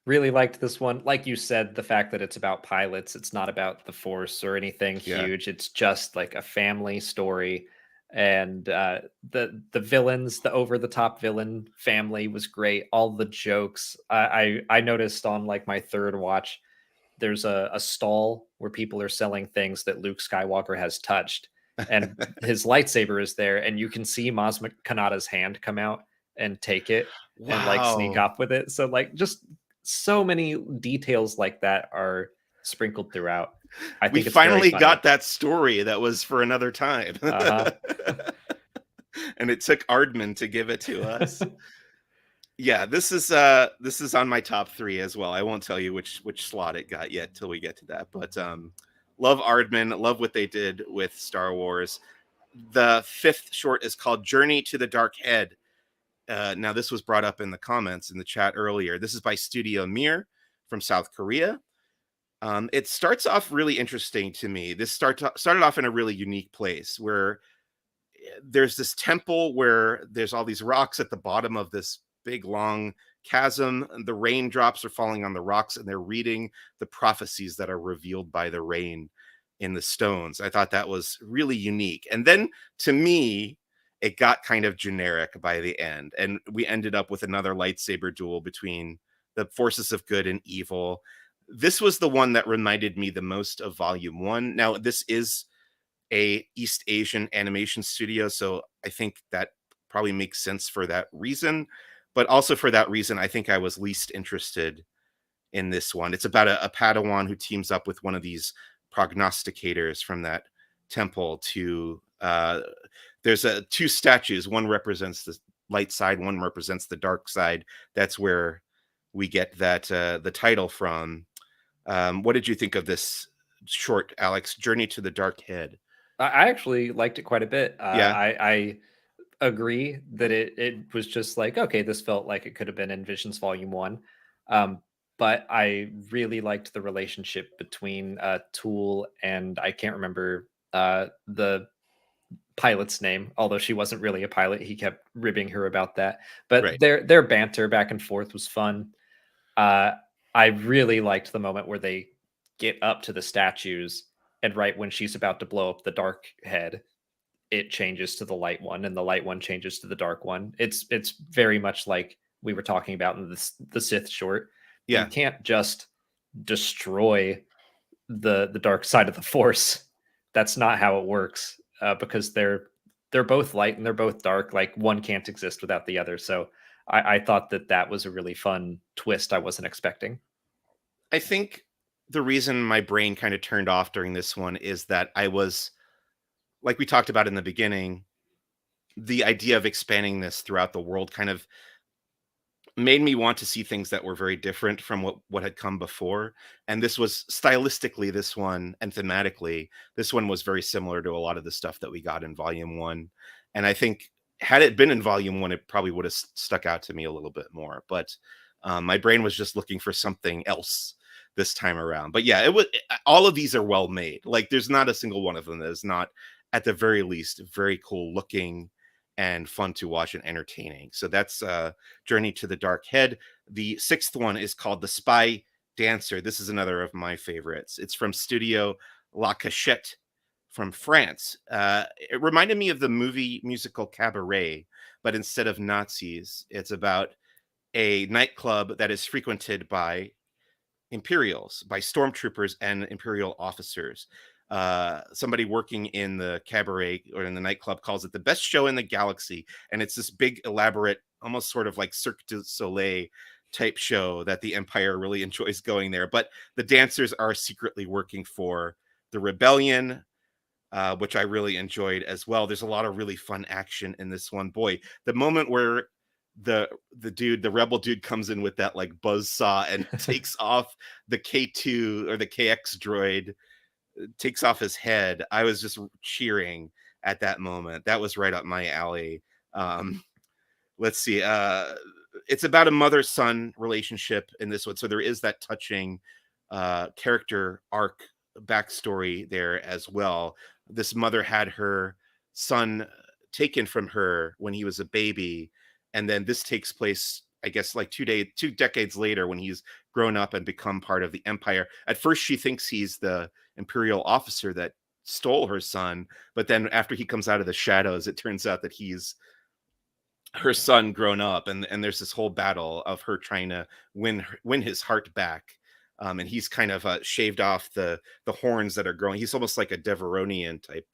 Really liked this one. Like you said, the fact that it's about pilots, it's not about the Force or anything Yeah. huge. It's just like a family story. And the villains, the over the top villain family was great. All the jokes. I noticed on like my third watch, there's a stall where people are selling things that Luke Skywalker has touched, and his lightsaber is there, and you can see Maz Kanata's hand come out and take it and like sneak Wow. off with it. So like just so many details like that are sprinkled throughout. I We think it's very finally funny. got that story that was for another time. Uh-huh. And it took Aardman to give it to us. Yeah, this is on my top 3 as well. I won't tell you which slot it got yet till we get to that. But love Aardman, love what they did with Star Wars. The 5th short is called Journey to the Dark Head. Now, this was brought up in the comments in the chat earlier. This is by Studio Mir from South Korea. It starts off really interesting to me. This started off in a really unique place where there's this temple where there's all these rocks at the bottom of this big long chasm. And the raindrops are falling on the rocks and they're reading the prophecies that are revealed by the rain in the stones. I thought that was really unique. And then to me, it got kind of generic by the end. And we ended up with another lightsaber duel between the forces of good and evil. This was the one that reminded me the most of Volume 1. Now, this is a East Asian animation studio, so I think that probably makes sense for that reason. But also for that reason, I think I was least interested in this one. It's about a Padawan who teams up with one of these prognosticators from that temple to there's 2 statues. One represents the light side, one represents the dark side. That's where we get that the title from. What did you think of this short, Alex? Journey to the Dark Head. I actually liked it quite a bit. Yeah. I agree that it was just like, okay, this felt like it could have been in Visions Volume 1. But I really liked the relationship between Tool and I can't remember the pilot's name, although she wasn't really a pilot. He kept ribbing her about that. But Right. their banter back and forth was fun. I really liked the moment where they get up to the statues, and right when she's about to blow up the dark head, it changes to the light one, and the light one changes to the dark one. It's very much like we were talking about in the Sith short. You Yeah. can't just destroy the dark side of the Force. That's not how it works, because they're both light and they're both dark. Like one can't exist without the other. So I thought that was a really fun twist I wasn't expecting. I think the reason my brain kind of turned off during this one is that I was, like we talked about in the beginning, the idea of expanding this throughout the world kind of made me want to see things that were very different from what had come before. And this was stylistically, this one, and thematically, this one was very similar to a lot of the stuff that we got in Volume 1. And I think had it been in Volume 1, it probably would have stuck out to me a little bit more. But My brain was just looking for something else this time around. But yeah, all of these are well made. Like there's not a single one of them that is not, at the very least, very cool looking and fun to watch and entertaining. So that's Journey to the Dark Head. The sixth one is called The Spy Dancer. This is another of my favorites. It's from Studio La Cachette from France. It reminded me of the movie musical Cabaret, but instead of Nazis, it's about a nightclub that is frequented by Imperials, by stormtroopers and Imperial officers. Somebody working in the cabaret or in the nightclub calls it the best show in the galaxy. And it's this big, elaborate, almost sort of like Cirque du Soleil type show that the Empire really enjoys going there. But the dancers are secretly working for the rebellion, which I really enjoyed as well. There's a lot of really fun action in this one. Boy, the moment where the rebel dude comes in with that like buzz saw and takes off the K2 or the KX droid, takes off his head, I was just cheering at that moment. That was right up my alley. Let's see. It's about a mother-son relationship in this one, so there is that touching character arc backstory there as well. This mother had her son taken from her when he was a baby, and then this takes place, I guess, like 2 decades later when he's grown up and become part of the Empire. At first, she thinks he's the Imperial officer that stole her son, but then after he comes out of the shadows, it turns out that he's her son grown up, and there's this whole battle of her trying to win his heart back. And he's kind of shaved off the horns that are growing. He's almost like a Deveronian type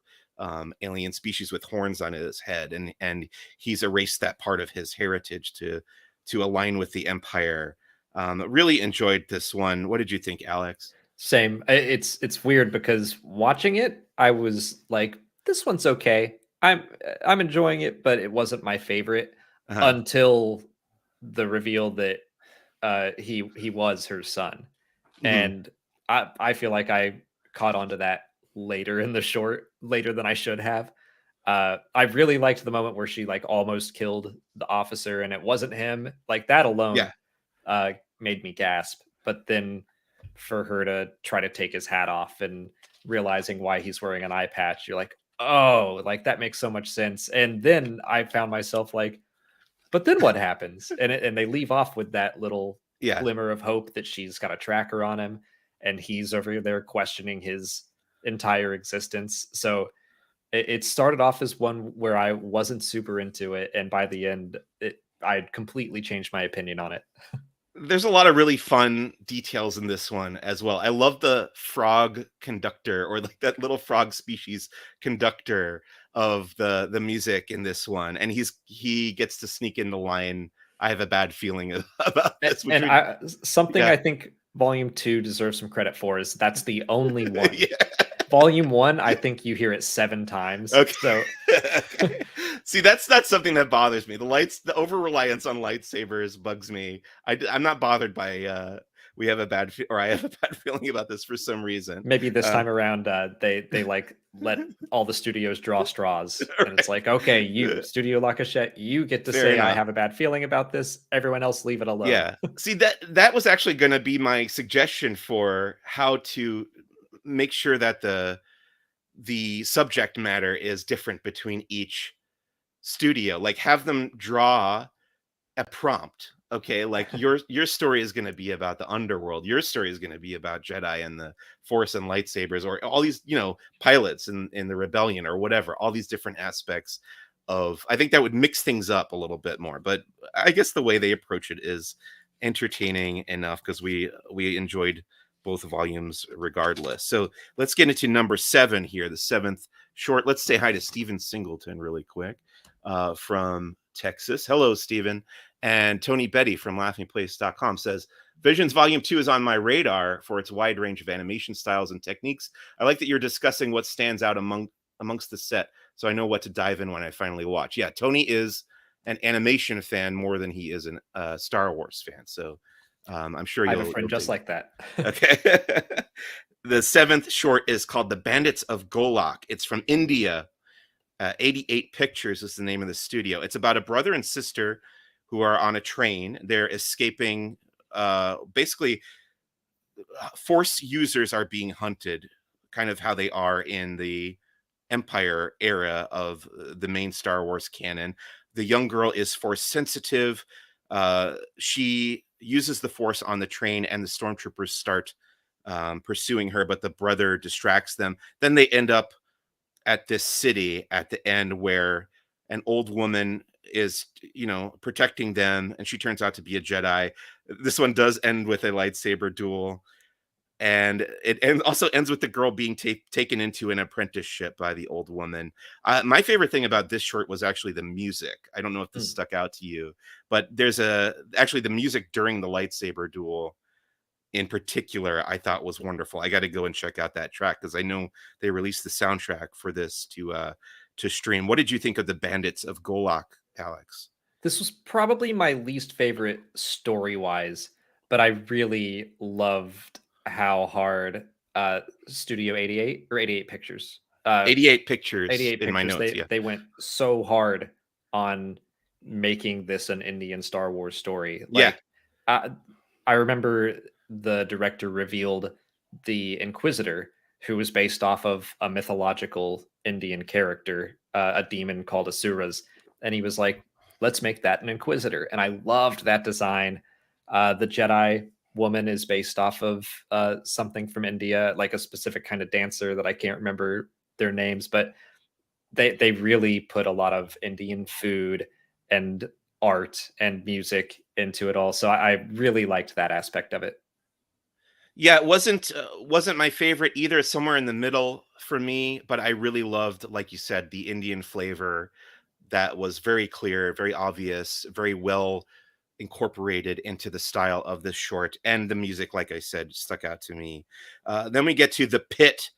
alien species with horns on his head, and he's erased that part of his heritage to align with the Empire. Really enjoyed this one. What did you think, Alex? Same. It's weird because watching it, I was like, this one's okay. I'm enjoying it, but it wasn't my favorite until the reveal that he was her son. And I feel like I caught on to that later in the short, later than I should have. I really liked the moment where she like almost killed the officer and it wasn't him. Like that alone made me gasp. But then for her to try to take his hat off and realizing why he's wearing an eye patch, you're like, oh, like that makes so much sense. And then I found myself like, but then what happens? And they leave off with that little glimmer of hope that she's got a tracker on him and he's over there questioning his entire existence. So it started off as one where I wasn't super into it, and by the end I completely changed my opinion on it. There's a lot of really fun details in this one as well. I love the frog conductor, or like that little frog species conductor of the music in this one, and he gets to sneak in the line, "I have a bad feeling about this." And I think Volume 2 deserves some credit for is that's the only one. Volume 1, I think you hear it 7 times. Okay. So see, that's something that bothers me. The over reliance on lightsabers bugs me. I'm not bothered by I have a bad feeling about this for some reason. Maybe this time around they like let all the studios draw straws, and it's like, okay, you Studio La Cachette, you get to say I have a bad feeling about this. Everyone else leave it alone. Yeah. See, that was actually going to be my suggestion for how to make sure that the subject matter is different between each studio. Like have them draw a prompt. Okay, like your story is going to be about the underworld. Your story is going to be about Jedi and the Force and lightsabers, or all these, pilots in the rebellion or whatever. All these different aspects of. I think that would mix things up a little bit more. But I guess the way they approach it is entertaining enough because we enjoyed both volumes regardless. So let's get into number 7 here, the 7th short. Let's say hi to Stephen Singleton really quick from Texas. Hello, Stephen. And Tony Betty from laughingplace.com says, Visions Volume 2 is on my radar for its wide range of animation styles and techniques. I like that you're discussing what stands out amongst the set, so I know what to dive in when I finally watch. Yeah, Tony is an animation fan more than he is a Star Wars fan. So I'm sure I have a friend just like that. Okay. The 7th short is called The Bandits of Golak. It's from India. 88 Pictures is the name of the studio. It's about a brother and sister who are on a train. They're escaping. Basically, Force users are being hunted, kind of how they are in the Empire era of the main Star Wars canon. The young girl is Force sensitive. She uses the Force on the train, and the stormtroopers start pursuing her, but the brother distracts them. Then they end up at this city at the end where an old woman is, protecting them, and she turns out to be a Jedi. This one does end with a lightsaber duel, and also ends with the girl being taken into an apprenticeship by the old woman. My favorite thing about this short was actually the music. I don't know if this Mm. stuck out to you, but actually the music during the lightsaber duel in particular, I thought was wonderful. I got to go and check out that track because I know they released the soundtrack for this to stream. What did you think of the Bandits of Golak, Alex? This was probably my least favorite story-wise, but I really loved how hard Studio 88 or 88 Pictures, 88 pictures 88 in my Pictures, notes. they Yeah. they went so hard on making this an Indian Star Wars story. Yeah. Like, uh, I remember the director revealed the Inquisitor, who was based off of a mythological Indian character, a demon called Asuras, and he was like, "Let's make that an Inquisitor," and I loved that design. The Jedi woman is based off of something from India, like a specific kind of dancer that I can't remember their names, but they really put a lot of Indian food and art and music into it all. So I really liked that aspect of it. Yeah, it wasn't my favorite either. It's somewhere in the middle for me, but I really loved, like you said, the Indian flavor that was very clear, very obvious, very well incorporated into the style of this short. And the music, like I said, stuck out to me. Then we get to The Pit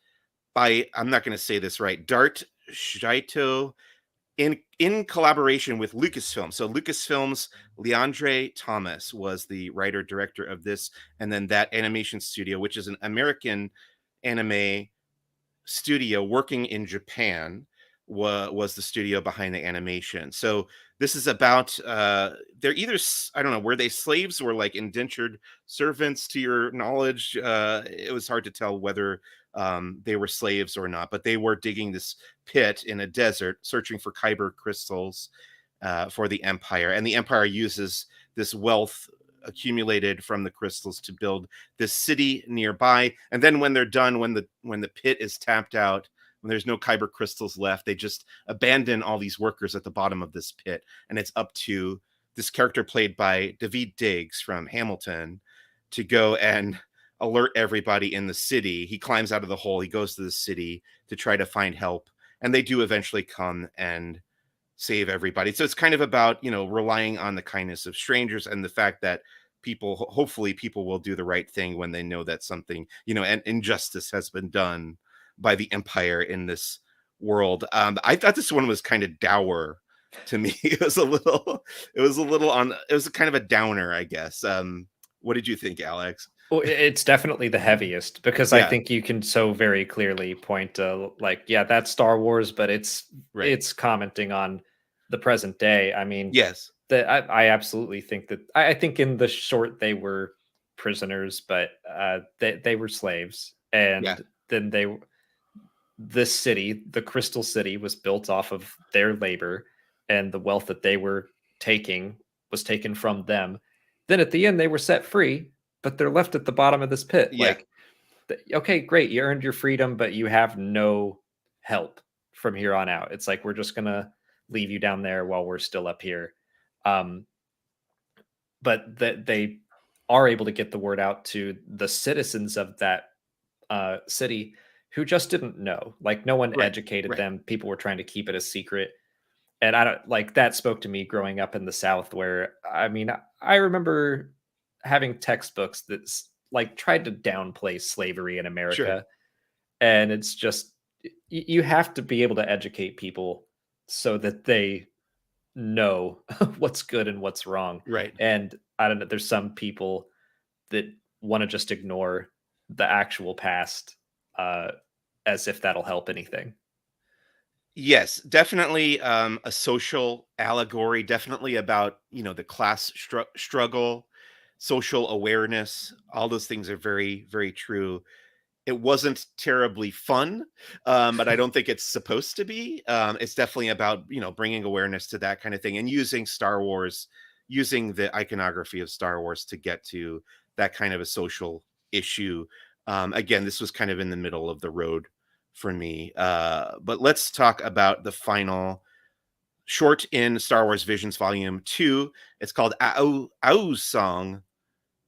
by, I'm not going to say this right, Dart Shaito, in collaboration with Lucasfilm. So Lucasfilm's Leandre Thomas was the writer director of this, and then that animation studio, which is an American anime studio working in Japan, was the studio behind the animation. So this is about they're either I don't know, were they slaves or like indentured servants to your knowledge? It was hard to tell whether they were slaves or not, but they were digging this pit in a desert searching for kyber crystals for the Empire, and the Empire uses this wealth accumulated from the crystals to build this city nearby. And then when they're done, when the pit is tapped out, when there's no kyber crystals left, they just abandon all these workers at the bottom of this pit, and it's up to this character played by David Diggs from Hamilton to go and alert everybody in the city. He climbs out of the hole, he goes to the city to try to find help, and they do eventually come and save everybody. So it's kind of about, relying on the kindness of strangers and the fact that hopefully people will do the right thing when they know that something, an injustice has been done by the Empire in this world. I thought this one was kind of dour to me. It was kind of a downer, I guess. What did you think, Alex? Well, it's definitely the heaviest because I Yeah, think you can so very clearly point to, like, yeah, that's Star Wars, but right. it's commenting on the present day. I mean, Yes. I absolutely think that I think in the short they were prisoners, but they were slaves, Yeah. and then this city, the Crystal City, was built off of their labor, and the wealth that they were taking was taken from them. Then at the end, they were set free, but they're left at the bottom of this pit. Yeah. Like, okay, great, you earned your freedom, but you have no help from here on out. It's like we're just gonna leave you down there while we're still up here. Um, but that they are able to get the word out to the citizens of that city who just didn't know. Like, no one Right. educated Right. them. People were trying to keep it a secret. And I don't like that spoke to me growing up in the South, where I mean, I remember having textbooks like tried to downplay slavery in Sure. America. And it's just, you have to be able to educate people so that they know what's good and what's wrong. Right. And I don't know, there's some people that want to just ignore the actual past, uh, as if that'll help anything. Yes, definitely a social allegory, definitely about, the class struggle, social awareness. All those things are very, very true. It wasn't terribly fun, but I don't think it's supposed to be. It's definitely about, bringing awareness to that kind of thing and using Star Wars, using the iconography of Star Wars to get to that kind of a social issue. Again, this was kind of in the middle of the road for me. But let's talk about the final short in Star Wars Visions Volume 2. It's called Au's Song.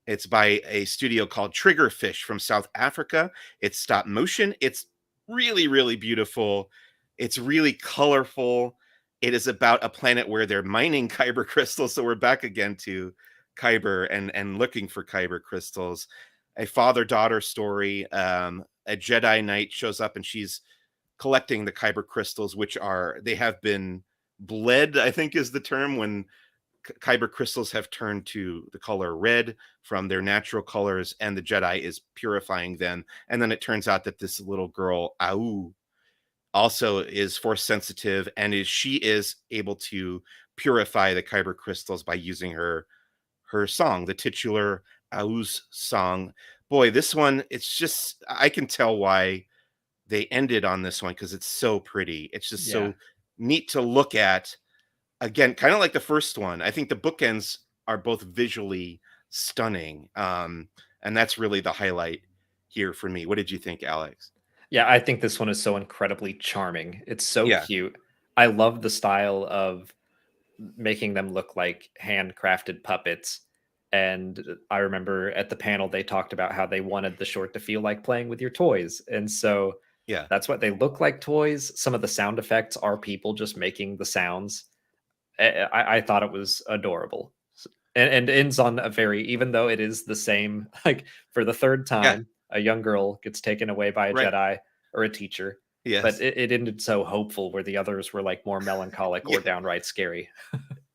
It's by a studio called Triggerfish from South Africa. It's stop motion. It's really, really beautiful. It's really colorful. It is about a planet where they're mining kyber crystals. So we're back again to kyber and looking for kyber crystals. A father-daughter story. A Jedi Knight shows up and she's collecting the kyber crystals, which they have been bled, I think is the term, when kyber crystals have turned to the color red from their natural colors, and the Jedi is purifying them. And then it turns out that this little girl, Au, also is force sensitive, and she is able to purify the kyber crystals by using her song, the titular Au's song. Boy, this one, it's just, I can tell why they ended on this one because it's so pretty. It's just Yeah. so neat to look at. Again, kind of like the first one. I think the bookends are both visually stunning. And that's really the highlight here for me. What did you think, Alex? Yeah, I think this one is so incredibly charming. It's so Yeah, cute. I love the style of making them look like handcrafted puppets. And I remember at the panel they talked about how they wanted the short to feel like playing with your toys. And so yeah, that's what they look like, toys. Some of the sound effects are people just making the sounds. I thought it was adorable. And ends on a very, even though it is the same, like for the third yeah, time, a young girl gets taken away by a right. Jedi or a teacher. But Yes. it ended so hopeful, where the others were like more melancholic or Yeah. downright scary.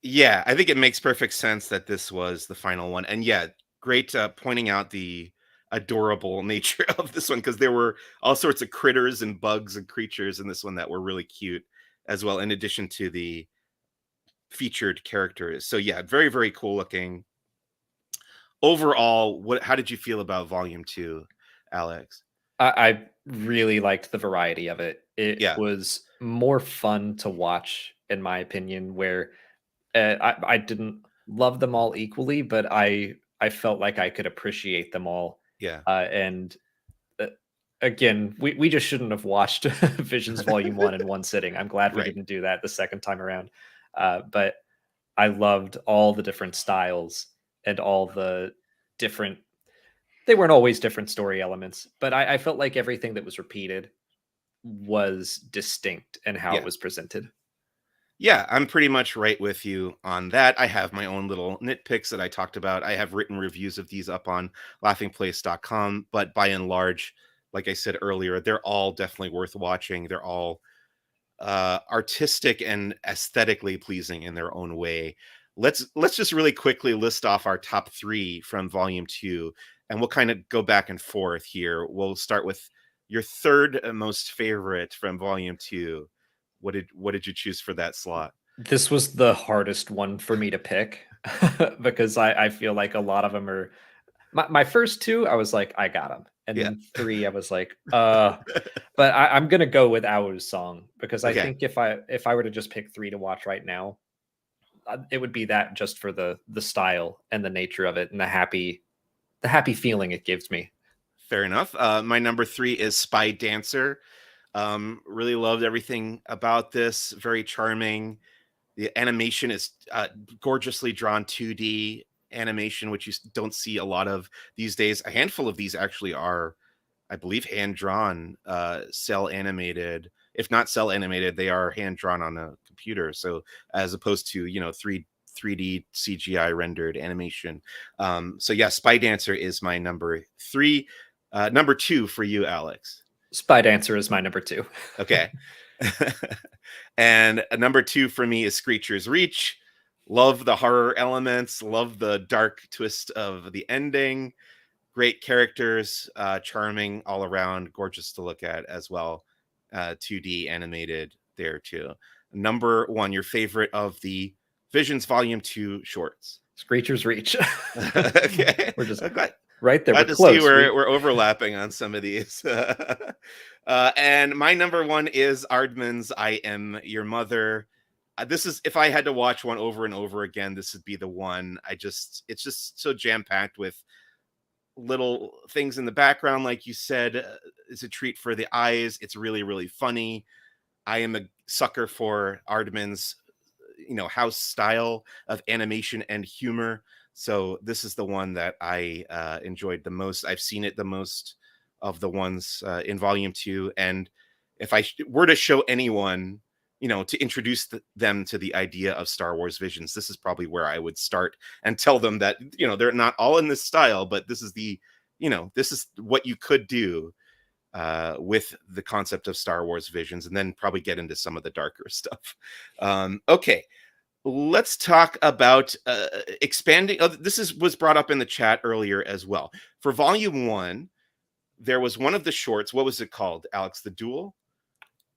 Yeah. I think it makes perfect sense that this was the final one. And yeah, great pointing out the adorable nature of this one because there were all sorts of critters and bugs and creatures in this one that were really cute as well, in addition to the featured characters. So yeah, very, very cool looking. Overall, how did you feel about volume 2, Alex? I really liked the variety of it. It Yeah, was more fun to watch, in my opinion, where I didn't love them all equally, but I felt like I could appreciate them all. yeah, And uh, again, we just shouldn't have watched Visions Volume 1 in one sitting. I'm glad we right. didn't do that the second time around. But I loved all the different styles and all the different, they weren't always different story elements, but I felt like everything that was repeated was distinct in how it Yeah. was presented. Yeah, I'm pretty much right with you on that. I have my own little nitpicks that I talked about. I have written reviews of these up on laughingplace.com, but by and large, like I said earlier, they're all definitely worth watching. They're all artistic and aesthetically pleasing in their own way. Let's just really quickly list off our top 3 from volume 2, and we'll kind of go back and forth here. We'll start with your third most favorite from volume 2. What did you choose for that slot? This was the hardest one for me to pick because I feel like a lot of them are my first two. I was like, I got them. And Yeah. then three, I was like, but I'm gonna go with Au's song because I Okay. think if I were to just pick three to watch right now, it would be that, just for the style and the nature of it and the happy feeling it gives me. Fair enough. My number 3 is Spy Dancer. Really loved everything about this. Very charming. The animation is gorgeously drawn 2D animation, which you don't see a lot of these days. A handful of these actually are, I believe, hand drawn, cell animated. If not cell animated, they are hand drawn on a computer. So as opposed to 3D CGI rendered animation. So yeah, Spy Dancer is my number 3. Number 2 for you, Alex. Spy Dancer is my number two. Okay. And a number 2 for me is Screecher's Reach. Love the horror elements, love the dark twist of the ending. Great characters, charming all around, gorgeous to look at as well. 2D animated. there too. Number one, your favorite of the Visions Volume 2 shorts. Screecher's Reach. Okay. We're just Glad right there. We're to see close. we're overlapping on some of these. And my number one is Aardman's I Am Your Mother. This is, if I had to watch one over and over again, this would be the one. It's just so jam-packed with little things in the background. Like you said, it's a treat for the eyes. It's really, really funny. I am a sucker for Aardman's, house style of animation and humor. So this is the one that I enjoyed the most. I've seen it the most of the ones in Volume 2. And if I were to show anyone, to introduce them to the idea of Star Wars Visions, this is probably where I would start and tell them that, they're not all in this style, but this is this is what you could do with the concept of Star Wars Visions, and then probably get into some of the darker stuff. Okay, let's talk about expanding. Was brought up in the chat earlier as well. For Volume 1, there was one of the shorts. What was it called, Alex? The Duel?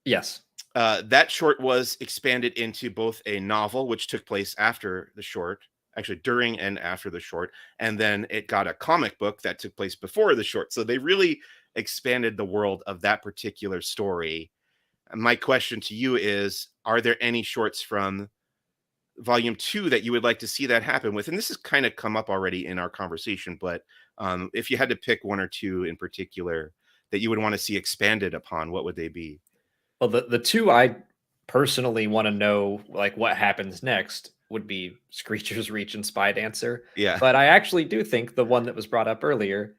Yes. That short was expanded into both a novel, which took place after the short, actually during and after the short, and then it got a comic book that took place before the short. So they really expanded the world of that particular story. And my question to you is, are there any shorts from Volume 2 that you would like to see that happen with? And this has kind of come up already in our conversation, but if you had to pick one or two in particular that you would want to see expanded upon, what would they be? Well, the two I personally want to know, like, what happens next would be Screecher's Reach and Spy Dancer. Yeah. But I actually do think the one that was brought up earlier,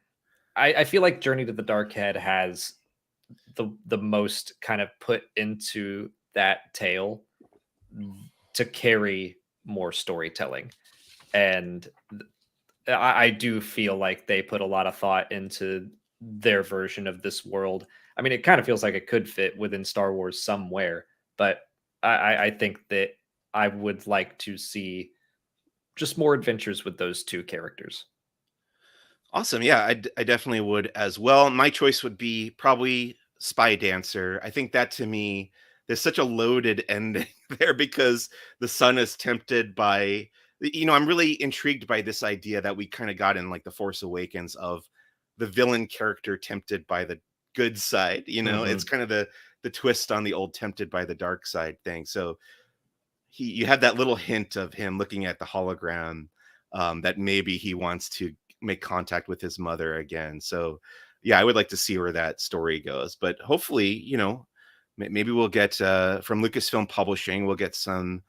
I feel like Journey to the Dark Head has the most kind of put into that tale to carry more storytelling. And I do feel like they put a lot of thought into their version of this world. I mean, it kind of feels like it could fit within Star Wars somewhere, but I think that I would like to see just more adventures with those two characters. Awesome. Yeah, I definitely would as well. My choice would be probably Spy Dancer. I think that, to me, there's such a loaded ending there because the son is tempted by, I'm really intrigued by this idea that we kind of got in like The Force Awakens of the villain character tempted by the good side. It's kind of the twist on the old tempted by the dark side thing. So you had that little hint of him looking at the hologram, that maybe he wants to make contact with his mother again. So yeah, I would like to see where that story goes, but hopefully, maybe we'll get from Lucasfilm Publishing, we'll get some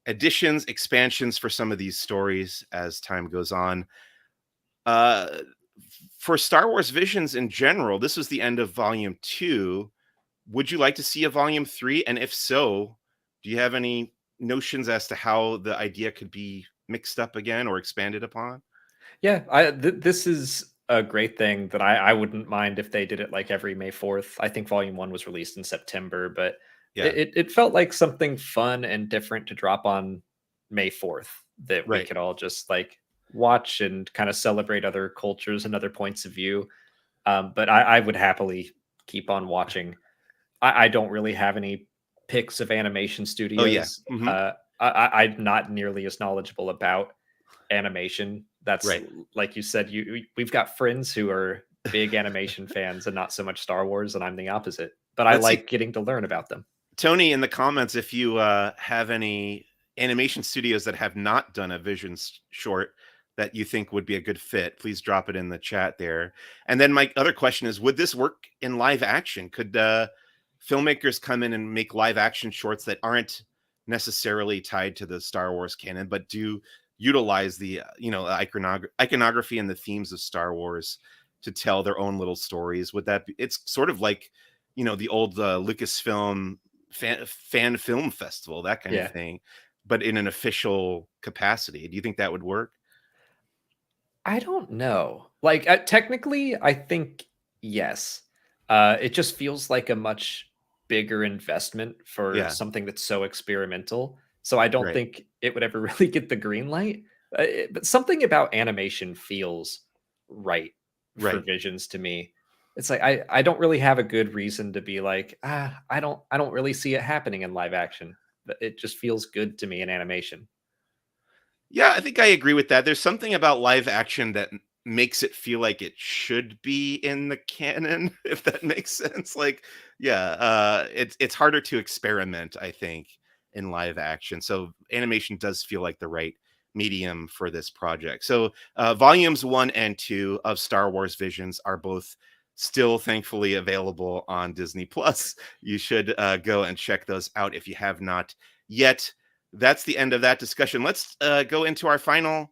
additions, expansions for some of these stories as time goes on. For Star Wars Visions in general, this was the end of Volume 2. Would you like to see a Volume 3? And if so, do you have any notions as to how the idea could be mixed up again or expanded upon? Yeah, this is a great thing that I wouldn't mind if they did it like every May 4th. I think Volume 1 was released in September, but Yeah, it felt like something fun and different to drop on May 4th that we right. could all just like watch and kind of celebrate other cultures and other points of view. But I would happily keep on watching. I don't really have any picks of animation Oh yeah. studios. Mhm. I'm not nearly as knowledgeable about animation. That's Right. like you said, we've got friends who are big animation fans and not so much Star Wars, and I'm the opposite. But I Let's see, like getting to learn about them. Tony, in the comments, if you have any animation studios that have not done a Visions short that you think would be a good fit, please drop it in the chat there. And then my other question is, would this work in live action? Could filmmakers come in and make live action shorts that aren't necessarily tied to the Star Wars canon, but do utilize the iconography and the themes of Star Wars to tell their own little stories? Would that be? It's sort of like the old Lucasfilm fan film festival, that kind of Yeah. thing, but in an official capacity. Do you think that would work? I don't know. Like, technically, I think yes. It just feels like a much bigger investment for Yeah, something that's so experimental. So I don't right, think it would ever really get the green light. But something about animation feels right for right. Visions to me. it's like I don't really have a good reason to be like, I don't really see it happening in live action. But it just feels good to me in animation. Yeah, I think I agree with that. There's something about live action that makes it feel like it should be in the canon, if that makes sense. Like, yeah, it's harder to experiment, I think, in live action. So animation does feel like the right medium for this project. So volumes 1 and 2 of Star Wars Visions are both still thankfully available on Disney Plus. You should go and check those out if you have not yet. That's the end of that discussion. Let's go into our final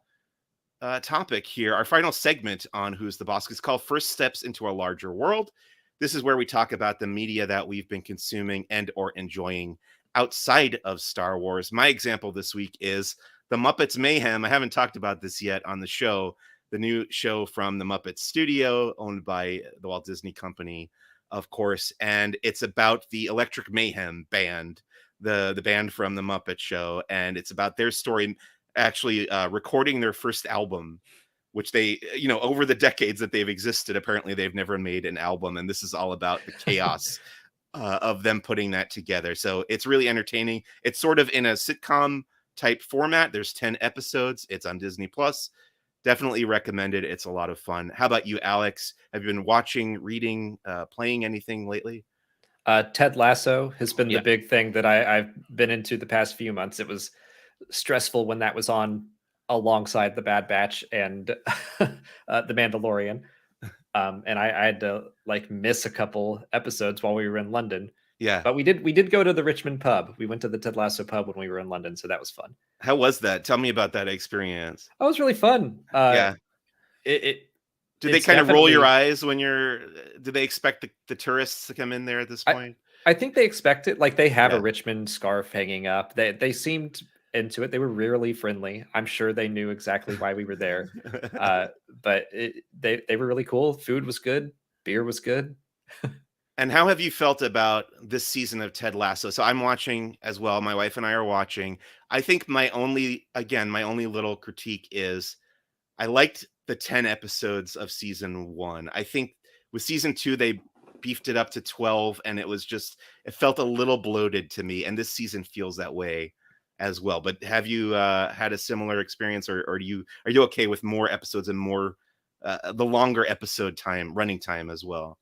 topic here. Our final segment on Who's the Boss is called First Steps into a Larger World. This is where we talk about the media that we've been consuming and or enjoying outside of Star Wars. My example this week is The Muppets Mayhem. I haven't talked about this yet on the show. The new show from the Muppet Studio, owned by the Walt Disney Company, of course, and it's about the Electric Mayhem band, the band from the Muppet Show, and it's about their story actually recording their first album, which they, over the decades that they've existed, apparently they've never made an album, and this is all about the chaos of them putting that together. So it's really entertaining. It's sort of in a sitcom type format. There's 10 episodes. It's on Disney Plus. Definitely recommended. It's a lot of fun. How about you, Alex? Have you been watching, reading, playing anything lately? Ted Lasso has been the Yeah. big thing that I've been into the past few months. It was stressful when that was on alongside The Bad Batch and The Mandalorian. And I had to like miss a couple episodes while we were in London. Yeah. But we did go to the Richmond pub. We went to the Ted Lasso pub when we were in London, so that was fun. How was that? Tell me about that experience. That was really fun. Yeah. It, it Did they it's kind of roll your definitely eyes when did they expect the tourists to come in there at this I point? I think they expect it. Like they have a Yeah. Richmond scarf hanging up. They seemed into it. They were really friendly. I'm sure they knew exactly why we were there. Uh, but they were really cool. Food was good. Beer was good. And how have you felt about this season of Ted Lasso? So I'm watching as well. My wife and I are watching. I think my only little critique is I liked the 10 episodes of season 1. I think with season 2 they beefed it up to 12 and it felt a little bloated to me, and this season feels that way as well. But have you had a similar experience, or are you okay with more episodes and more the longer episode time, running time as well?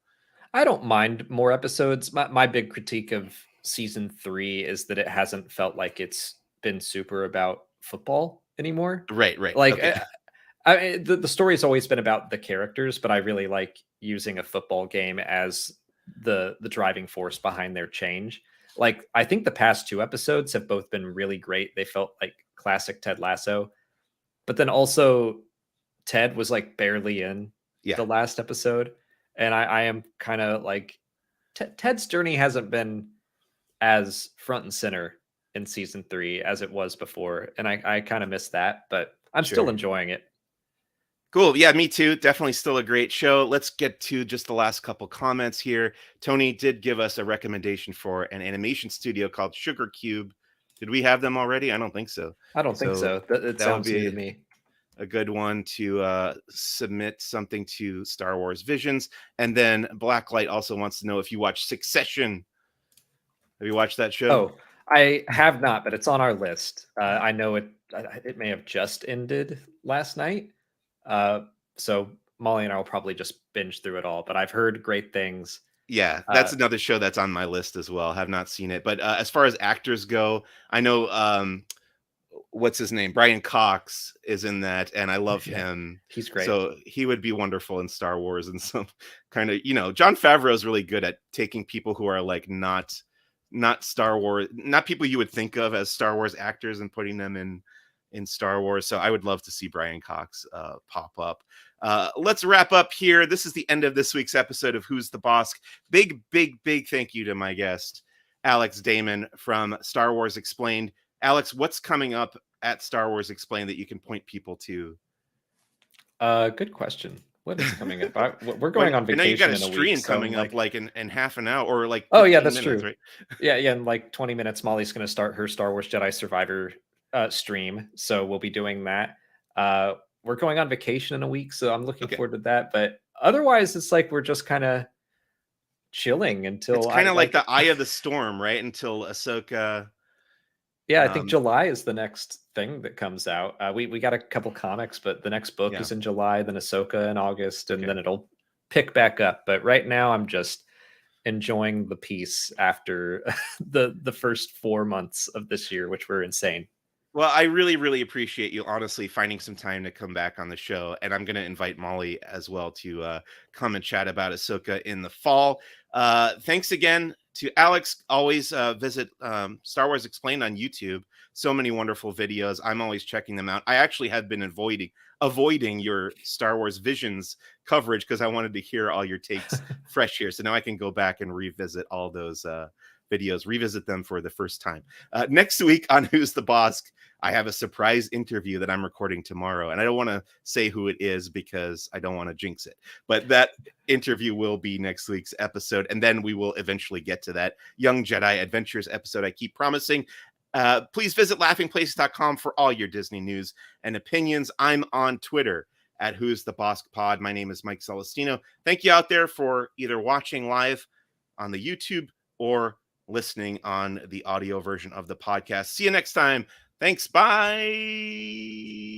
I don't mind more episodes. My big critique of season 3 is that it hasn't felt like it's been super about football anymore. Right, right. Like Okay. the story has always been about the characters, but I really like using a football game as the driving force behind their change. Like I think the past 2 episodes have both been really great. They felt like classic Ted Lasso, but then also Ted was like barely in Yeah, the last episode, and I am kind of like Ted's journey hasn't been as front and center in season 3 as it was before, and I kind of miss that, but I'm still sure. enjoying it. Cool. Yeah, me too. Definitely still a great show. Let's get to just the last couple comments here. Tony did give us a recommendation for an animation studio called Sugar Cube. Did we have them already? I don't think so. I don't think So so. It that would sounds new to be me. a good one to submit something to Star Wars Visions. And then Blacklight also wants to know if you watch Succession. Have you watched that show? Oh, I have not, but it's on our list. I know it may have just ended last night. Uh, so Molly and I will probably just binge through it all. But I've heard great things. Yeah, Uh, that's another show that's on my list as well. Have not seen it, but as far as actors go, I know what's his name? Brian Cox is in that, and I love yeah, him. he's great. So he would be wonderful in Star Wars and some kind of, John Favreau is really good at taking people who are like not Star Wars, not people you would think of as Star Wars actors and putting them in Star Wars. So I would love to see Brian Cox pop up. Let's wrap up here. This is the end of this week's episode of Who's the Boss. Big, big, big thank you to my guest, Alex Damon from Star Wars Explained. Alex, what's coming up at Star Wars Explained that you can point people to? Good question. What is coming up? We're going on I know you got vacation a in a stream week, so coming I'm up like, like in half an hour or like oh yeah, 15 that's minutes, true. right? Yeah, in like 20 minutes, Molly's going to start her Star Wars Jedi Survivor stream, so we'll be doing that. We're going on vacation in a week, so I'm looking Okay. forward to that. But otherwise, it's like we're just kind of chilling until it's kind of like the eye of the storm, right? Until Ahsoka. Yeah, I think July is the next thing that comes out. We got a couple comics, but the next book is in July, then Ahsoka in August, and then it'll pick back up. But right now, I'm just enjoying the peace after the first 4 months of this year, which were insane. Well, I really, really appreciate you honestly finding some time to come back on the show. And I'm going to invite Molly as well to come and chat about Ahsoka in the fall. Thanks again to Alex. Always visit Star Wars Explained on YouTube. So many wonderful videos. I'm always checking them out. I actually have been avoiding your Star Wars Visions coverage because I wanted to hear all your takes fresh here. So now I can go back and revisit all those videos, revisit them for the first time. Next week on Who's the Bossk, I have a surprise interview that I'm recording tomorrow. And I don't want to say who it is because I don't want to jinx it. But that interview will be next week's episode. And then we will eventually get to that Young Jedi Adventures episode I keep promising. Please visit laughingplaces.com for all your Disney news and opinions. I'm on Twitter at Who's the Bossk Pod. My name is Mike Celestino. Thank you out there for either watching live on the YouTube or listening on the audio version of the podcast. See you next time. Thanks. Bye.